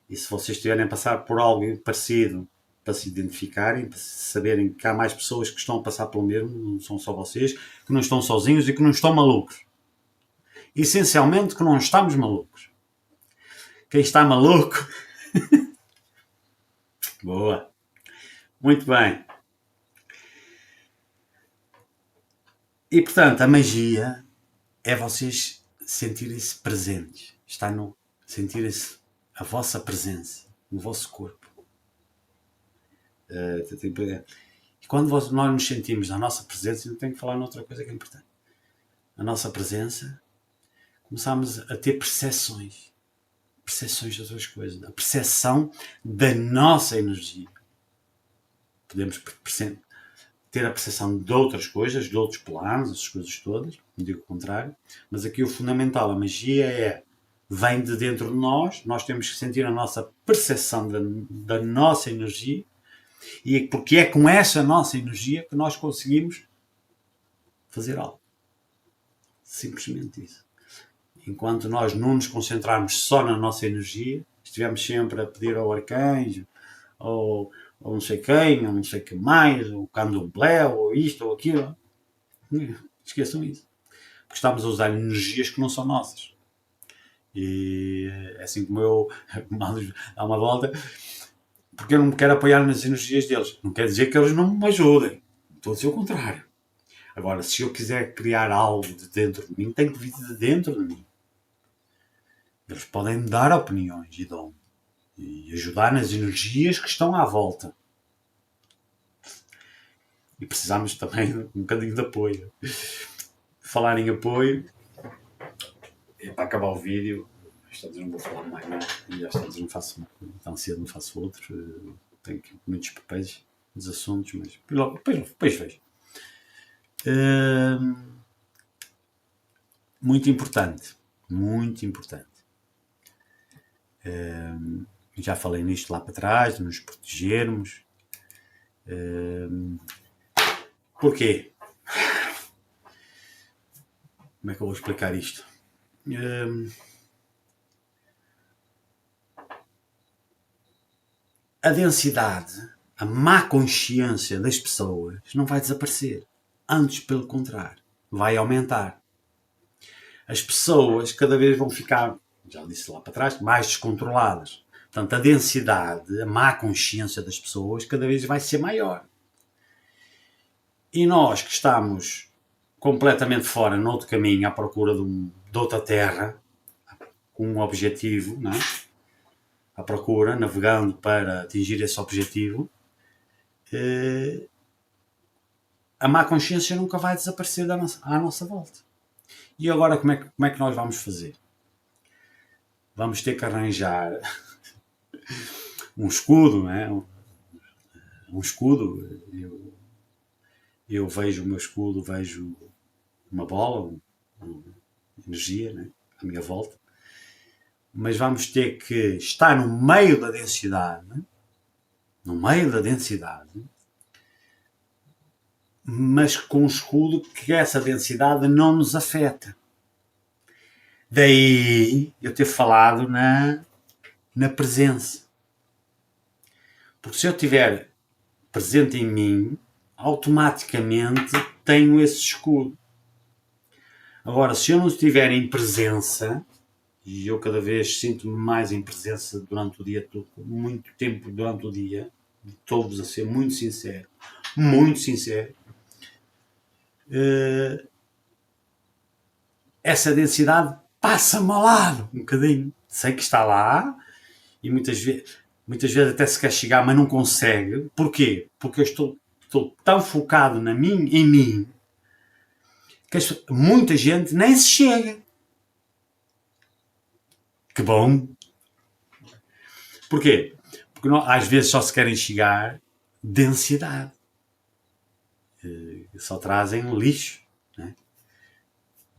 S1: E se vocês estiverem a passar por algo parecido, para se identificarem, para saberem que há mais pessoas que estão a passar pelo mesmo, não são só vocês, que não estão sozinhos e que não estão malucos. Essencialmente que não estamos malucos. Quem está maluco... Boa. Muito bem. E, portanto, a magia é vocês sentirem-se presentes. Sentirem-se a vossa presença no vosso corpo. E quando nós nos sentimos na nossa presença, eu tenho que falar noutra coisa que é importante. A nossa presença, começamos a ter percepções de outras coisas. A percepção da nossa energia. Podemos ter a percepção de outras coisas, de outros planos, essas coisas todas, não digo o contrário, mas aqui o fundamental, a magia vem de dentro de nós, nós temos que sentir a nossa percepção da nossa energia, e porque é com essa nossa energia que nós conseguimos fazer algo. Simplesmente isso. Enquanto nós não nos concentrarmos só na nossa energia, estivermos sempre a pedir ao arcanjo, ou não sei quem, ou não sei o que mais, ou candomblé, ou isto, ou aquilo, esqueçam isso. Porque estamos a usar energias que não são nossas. E é assim como eu há uma volta, porque eu não me quero apoiar nas energias deles. Não quer dizer que eles não me ajudem. Estou a dizer o contrário. Agora, se eu quiser criar algo de dentro de mim, tem que vir de dentro de mim. Eles podem me dar opiniões e dão. E ajudar nas energias que estão à volta. E precisamos também um bocadinho de apoio. Falar em apoio, para acabar o vídeo, não vou falar mais nada. E às tantas não faço tão cedo, não faço outro. Tenho aqui muitos papéis, dos assuntos, mas depois vejo. Muito importante. Muito importante. Já falei nisto lá para trás, de nos protegermos. Porquê? Como é que eu vou explicar isto? A densidade, a má consciência das pessoas não vai desaparecer. Antes, pelo contrário, vai aumentar. As pessoas cada vez vão ficar, já disse lá para trás, mais descontroladas. Portanto, a densidade, a má consciência das pessoas cada vez vai ser maior. E nós que estamos completamente fora, noutro caminho, à procura de outra terra, com um objetivo, não é? À procura, navegando para atingir esse objetivo, a má consciência nunca vai desaparecer à nossa volta. E agora como é que nós vamos fazer? Vamos ter que arranjar um escudo, não é? Um escudo. Eu vejo o meu escudo, vejo uma bola, uma energia, né, à minha volta. Mas vamos ter que estar no meio da densidade, mas com um escudo que essa densidade não nos afeta. Daí eu ter falado na presença. Porque se eu estiver presente em mim, automaticamente tenho esse escudo. Agora, se eu não estiver em presença, e eu cada vez sinto-me mais em presença durante o dia, muito tempo durante o dia, estou-vos a ser muito sincero, essa densidade passa-me ao lado um bocadinho. Sei que está lá e muitas vezes até se quer chegar, mas não consegue. Porquê? Porque eu estou tão focado em mim, que muita gente nem se chega. Que bom! Porquê? Porque às vezes só se querem chegar densidade. Só trazem lixo. Né?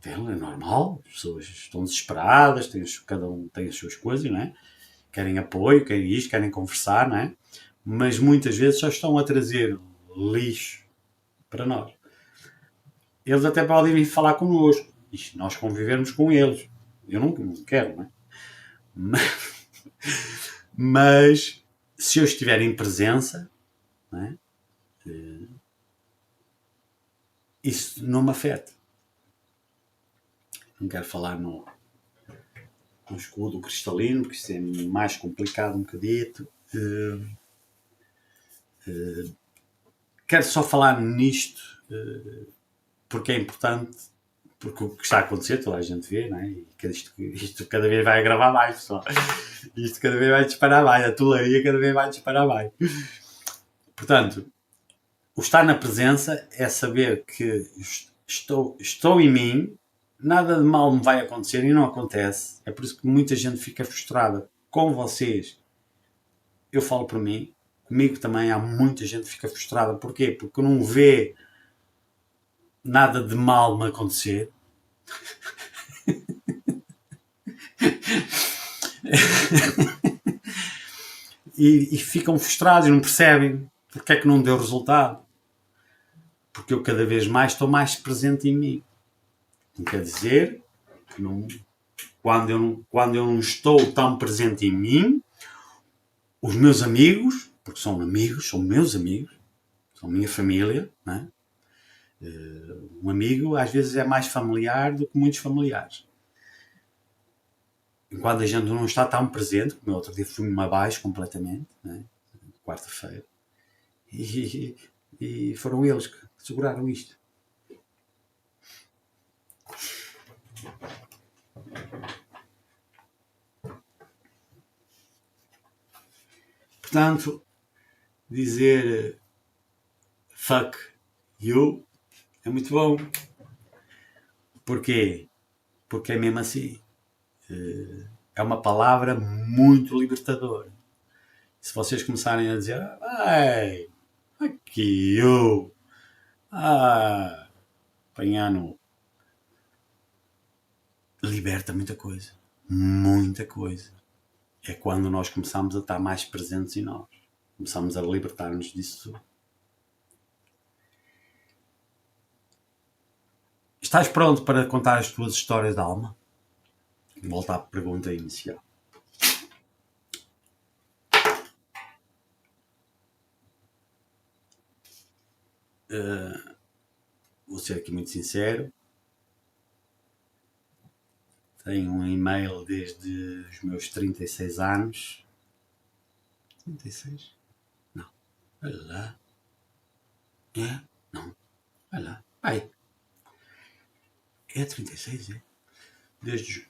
S1: É normal, as pessoas estão desesperadas, cada um tem as suas coisas, não é? Querem apoio, querem isto, querem conversar, não é? Mas muitas vezes só estão a trazer lixo para nós. Eles até podem vir falar connosco, e nós convivermos com eles. Eu não quero, não é? Mas se eu estiver em presença, não é? Isso não me afeta. Não quero falar no escudo cristalino, porque isso é mais complicado um bocadito. Quero só falar nisto porque é importante, porque o que está a acontecer, toda a gente vê, não é? E isto cada vez vai gravar mais, pessoal. Isto cada vez vai disparar mais, a tularia cada vez vai disparar mais. Portanto, o estar na presença é saber que estou em mim, nada de mal me vai acontecer e não acontece. É por isso que muita gente fica frustrada com vocês. Eu falo por mim, comigo também há muita gente que fica frustrada. Porquê? Porque não vê nada de mal me acontecer. e ficam frustrados e não percebem porque é que não deu resultado. Porque eu cada vez mais estou mais presente em mim. Não quer dizer que quando eu não estou tão presente em mim, os meus amigos, porque são meus amigos, são minha família, não é? Um amigo às vezes é mais familiar do que muitos familiares. quando a gente não está tão presente, como outro dia fui-me abaixo completamente, né? Quarta-feira, e foram eles que seguraram isto. Portanto, dizer fuck you é muito bom. Porquê? Porque é mesmo assim. É uma palavra muito libertadora. Se vocês começarem a dizer ai, aqui eu, apanhar no... liberta muita coisa. Muita coisa. É quando nós começamos a estar mais presentes em nós. Começamos a libertar-nos disso tudo. Estás pronto para contar as tuas histórias de alma? Volta à pergunta inicial. Vou ser aqui muito sincero. Tenho um e-mail desde os meus 36 anos. 36? Não. Olha lá. É? Não. Olha lá. Ai. É 36, é? Desde os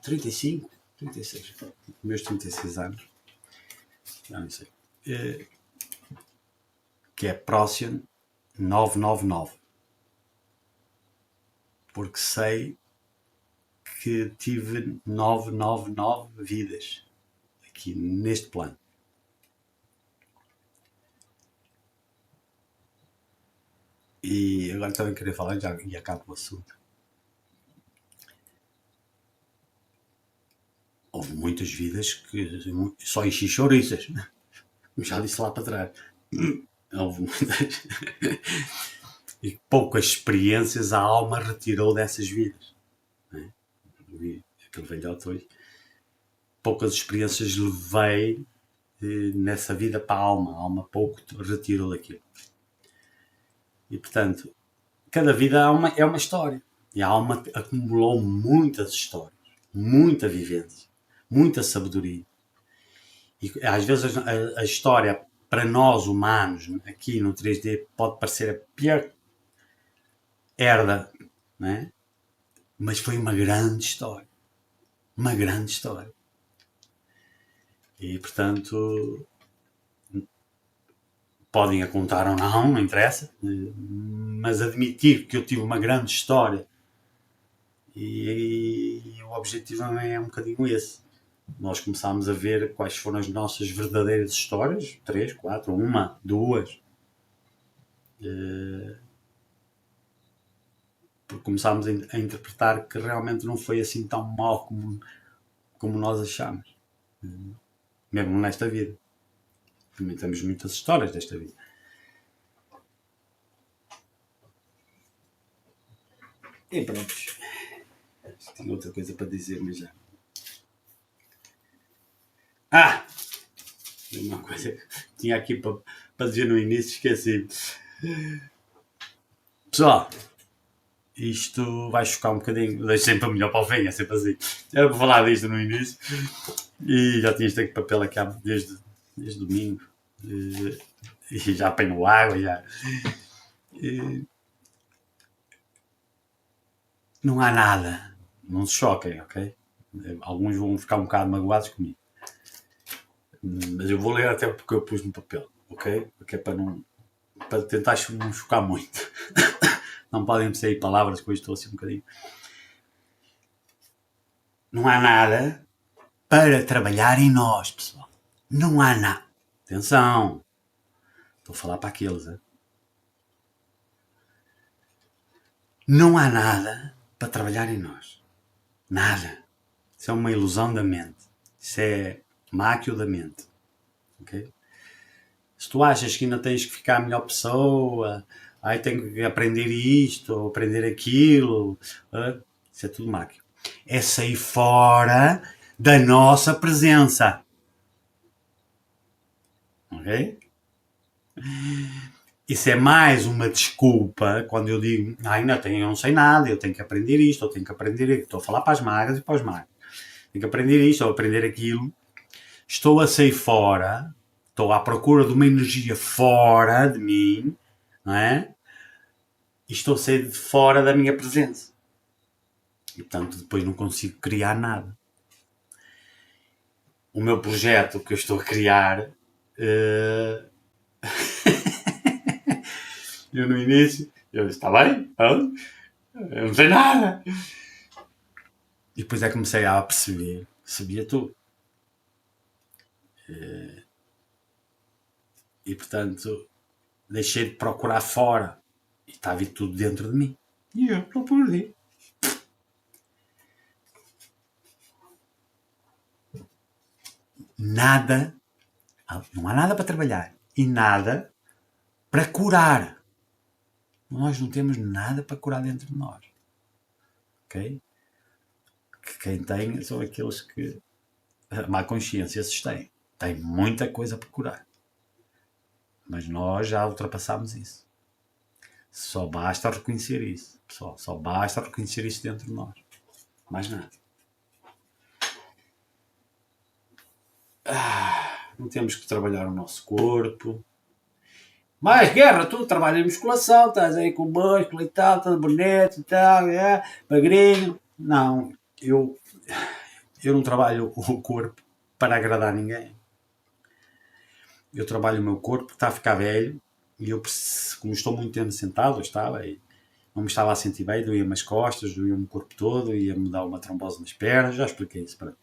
S1: 35, 36. Meus 36 anos. Já não sei. Que é Procyon 999. Porque sei que tive 999 vidas aqui neste plano. E agora também queria falar e acabo o assunto. Houve muitas vidas que só enchi chouriças. Já disse lá para trás. Houve muitas. E poucas experiências a alma retirou dessas vidas. Aquele velhote hoje. Poucas experiências levei nessa vida para a alma pouco retirou daquilo. E portanto, cada vida é uma história. E a alma acumulou muitas histórias, muita vivência, muita sabedoria. E às vezes a história, para nós humanos, aqui no 3D, pode parecer a pior herda, né? Mas foi uma grande história. Uma grande história. E portanto, podem a contar ou não interessa, mas admitir que eu tive uma grande história e o objetivo é um bocadinho esse. Nós começámos a ver quais foram as nossas verdadeiras histórias, 3, 4, 1, 2, porque começámos a interpretar que realmente não foi assim tão mal como nós achámos, mesmo nesta vida. Também temos muitas histórias desta vida. E pronto. Tinha outra coisa para dizer, mas já. Uma coisa que tinha aqui para dizer no início, esqueci. Pessoal, isto vai chocar um bocadinho. Deixo sempre a melhor para o fim, é sempre assim. Era para falar disto no início e já tinha este papel aqui desde domingo. E já apanho água, já. Não há nada. Não se choquem, ok? Alguns vão ficar um bocado magoados comigo. Mas eu vou ler até porque eu pus no papel, ok? Porque é para tentar não chocar muito. Não podem sair palavras que hoje estou assim um bocadinho. Não há nada para trabalhar em nós, pessoal. Não há nada. Atenção. Estou a falar para aqueles, hein? Não há nada para trabalhar em nós. Nada. Isso é uma ilusão da mente. Isso é máquina da mente. Ok? Se tu achas que ainda tens que ficar a melhor pessoa, tenho que aprender isto, ou aprender aquilo, isso é tudo máquina. É sair fora da nossa presença. Ok? Isso é mais uma desculpa quando eu digo, ainda não sei nada, eu tenho que aprender isto, eu tenho que aprender aquilo. Estou a falar para as magras e para os magros. Tenho que aprender isto ou aprender aquilo. Estou a sair fora, estou à procura de uma energia fora de mim, não é? E estou a sair de fora da minha presença. E, portanto, depois não consigo criar nada. O meu projeto que eu estou a criar, eu no início, eu disse, está bem, eu não sei nada. E depois é que comecei a perceber, sabia tudo. E, portanto, deixei de procurar fora. E está a vir tudo dentro de mim. E eu estou por ali. Nada, não há nada para trabalhar. E nada para curar. Nós não temos nada para curar dentro de nós. Ok? Que quem tem são aqueles que a má consciência esses têm. Tem muita coisa para curar. Mas nós já ultrapassámos isso. Só basta reconhecer isso. Pessoal, só basta reconhecer isso dentro de nós. Mais nada. Não temos que trabalhar o nosso corpo. Mais guerra, tu trabalha em musculação, estás aí com o músculo e tal, todo bonito e tal, magrinho. Não, eu não trabalho o corpo para agradar ninguém. Eu trabalho o meu corpo, está a ficar velho, e eu, como estou muito tempo sentado, eu estava, e não me estava a sentir bem, doía-me as costas, doía-me o corpo todo, ia-me dar uma trombose nas pernas, já expliquei isso para.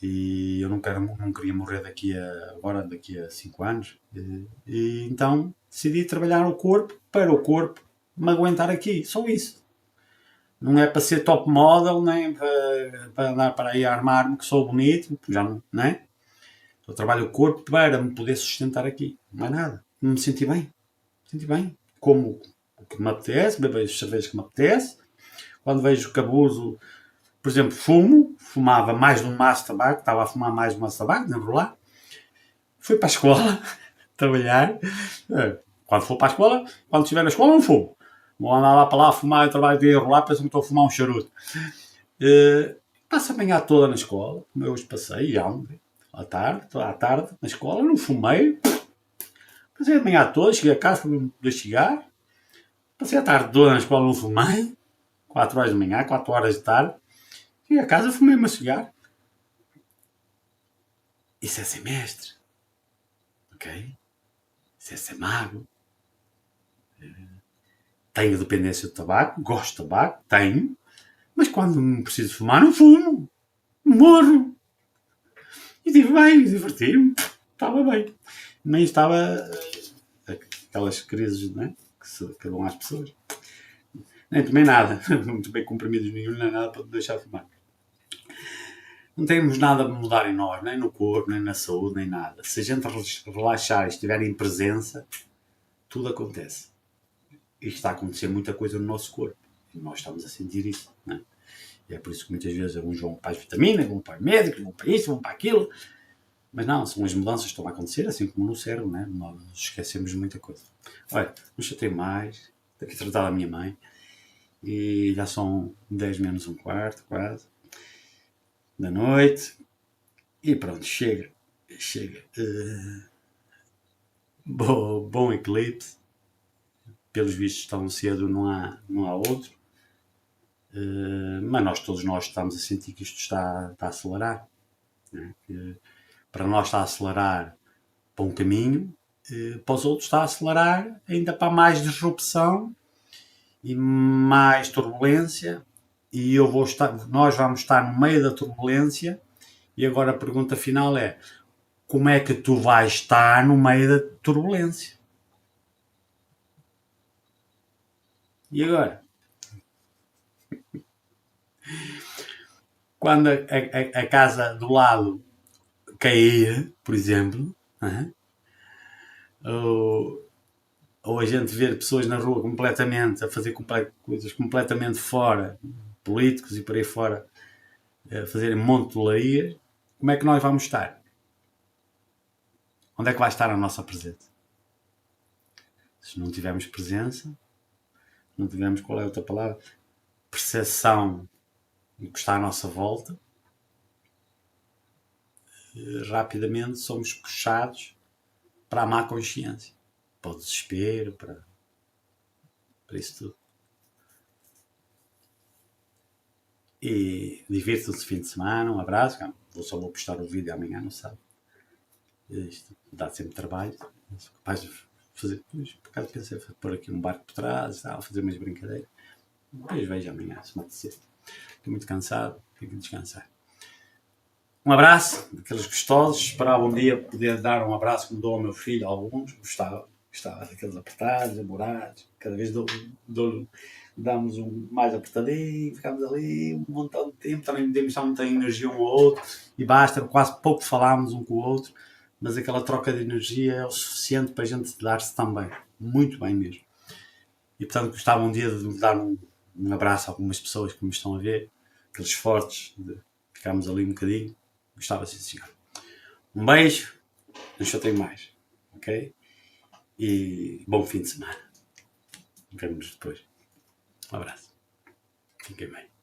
S1: E eu não queria morrer daqui a 5 anos. E então decidi trabalhar o corpo para o corpo me aguentar aqui, só isso. Não é para ser top model, nem para andar para aí a armar-me que sou bonito, já não é? Eu trabalho o corpo para me poder sustentar aqui, não é nada. Me senti bem, como o que me apetece, bebo as cervejas que me apetece. Quando vejo que abuso, por exemplo, fumava mais de um maço de tabaco, estava a fumar mais de um maço de tabaco, não lá. Fui para a escola trabalhar. Quando for para a escola, quando estiver na escola, não fumo. Vou andar lá para lá a fumar, eu trabalho de enrolar, parece que estou a fumar um charuto. Passo a manhã toda na escola, como eu hoje passei, já à tarde, na escola, não fumei. Passei a manhã toda, cheguei a casa para me poder chegar. Passei a tarde toda na escola, não fumei. 4 horas de manhã, 4 horas de tarde. Cheguei a casa, fumei-me a chegar. Isso é ser mestre. Ok? Isso é ser mago. Tenho dependência de tabaco, gosto de tabaco, tenho. Mas quando não preciso fumar, não fumo. Morro. E tive bem, diverti-me. Estava bem. Nem estava aquelas crises, não é? Que dão às pessoas. Nem tomei nada. Não tomei comprimidos nenhum, nem nada para deixar de fumar. Não temos nada a mudar em nós, nem no corpo, nem na saúde, nem nada. Se a gente relaxar e estiver em presença, tudo acontece. E está a acontecer muita coisa no nosso corpo. E nós estamos a sentir isso, não é? E é por isso que muitas vezes alguns vão para as vitaminas, vão para os médicos, vão para isso, vão para aquilo. Mas não, são as mudanças que estão a acontecer, assim como no cérebro, né? Nós esquecemos de muita coisa. Olha, não chatei mais, tenho que tratar da minha mãe. E já são 10 menos um quarto, quase, da noite. E pronto, chega. Bom eclipse. Pelos vistos tão cedo não há outro. Mas todos nós estamos a sentir que isto está a acelerar. Né? Para nós está a acelerar para um caminho, para os outros está a acelerar ainda para mais disrupção e mais turbulência. E nós vamos estar no meio da turbulência. E agora a pergunta final é: como é que tu vais estar no meio da turbulência? E agora? Quando a casa do lado cair, por exemplo, ou a gente ver pessoas na rua completamente a fazer coisas completamente fora, políticos e por aí fora, a fazerem monte de larias, como é que nós vamos estar? Onde é que vai estar a nossa presença? Se não tivermos presença, não tivermos, qual é a outra palavra? Percepção do que está à nossa volta, rapidamente somos puxados para a má consciência, para o desespero, para isso tudo. E divirtam-se fim de semana, um abraço. Só vou postar o vídeo amanhã, não sabe. Isto dá sempre trabalho. Sou capaz de fazer. Por acaso pensei pôr aqui um barco por trás, fazer umas brincadeiras. Depois vejo amanhã, se me apetecer. Estou muito cansado, tenho que descansar. Um abraço, daqueles gostosos. Esperava um dia poder dar um abraço como dou ao meu filho, a alguns. Gostava daqueles apertados, amorados. Cada vez damos um mais apertadinho, ficamos ali um montão de tempo, também demos muita energia um ao outro e basta, quase pouco falámos um com o outro, mas aquela troca de energia é o suficiente para a gente dar-se também, muito bem mesmo. E portanto gostava um dia de dar um abraço a algumas pessoas que me estão a ver, aqueles fortes, de ficarmos ali um bocadinho, gostava sim senhor. Um beijo, não chatei mais, ok? E bom fim de semana. Vemo-nos depois. Um abraço. Fiquem bem.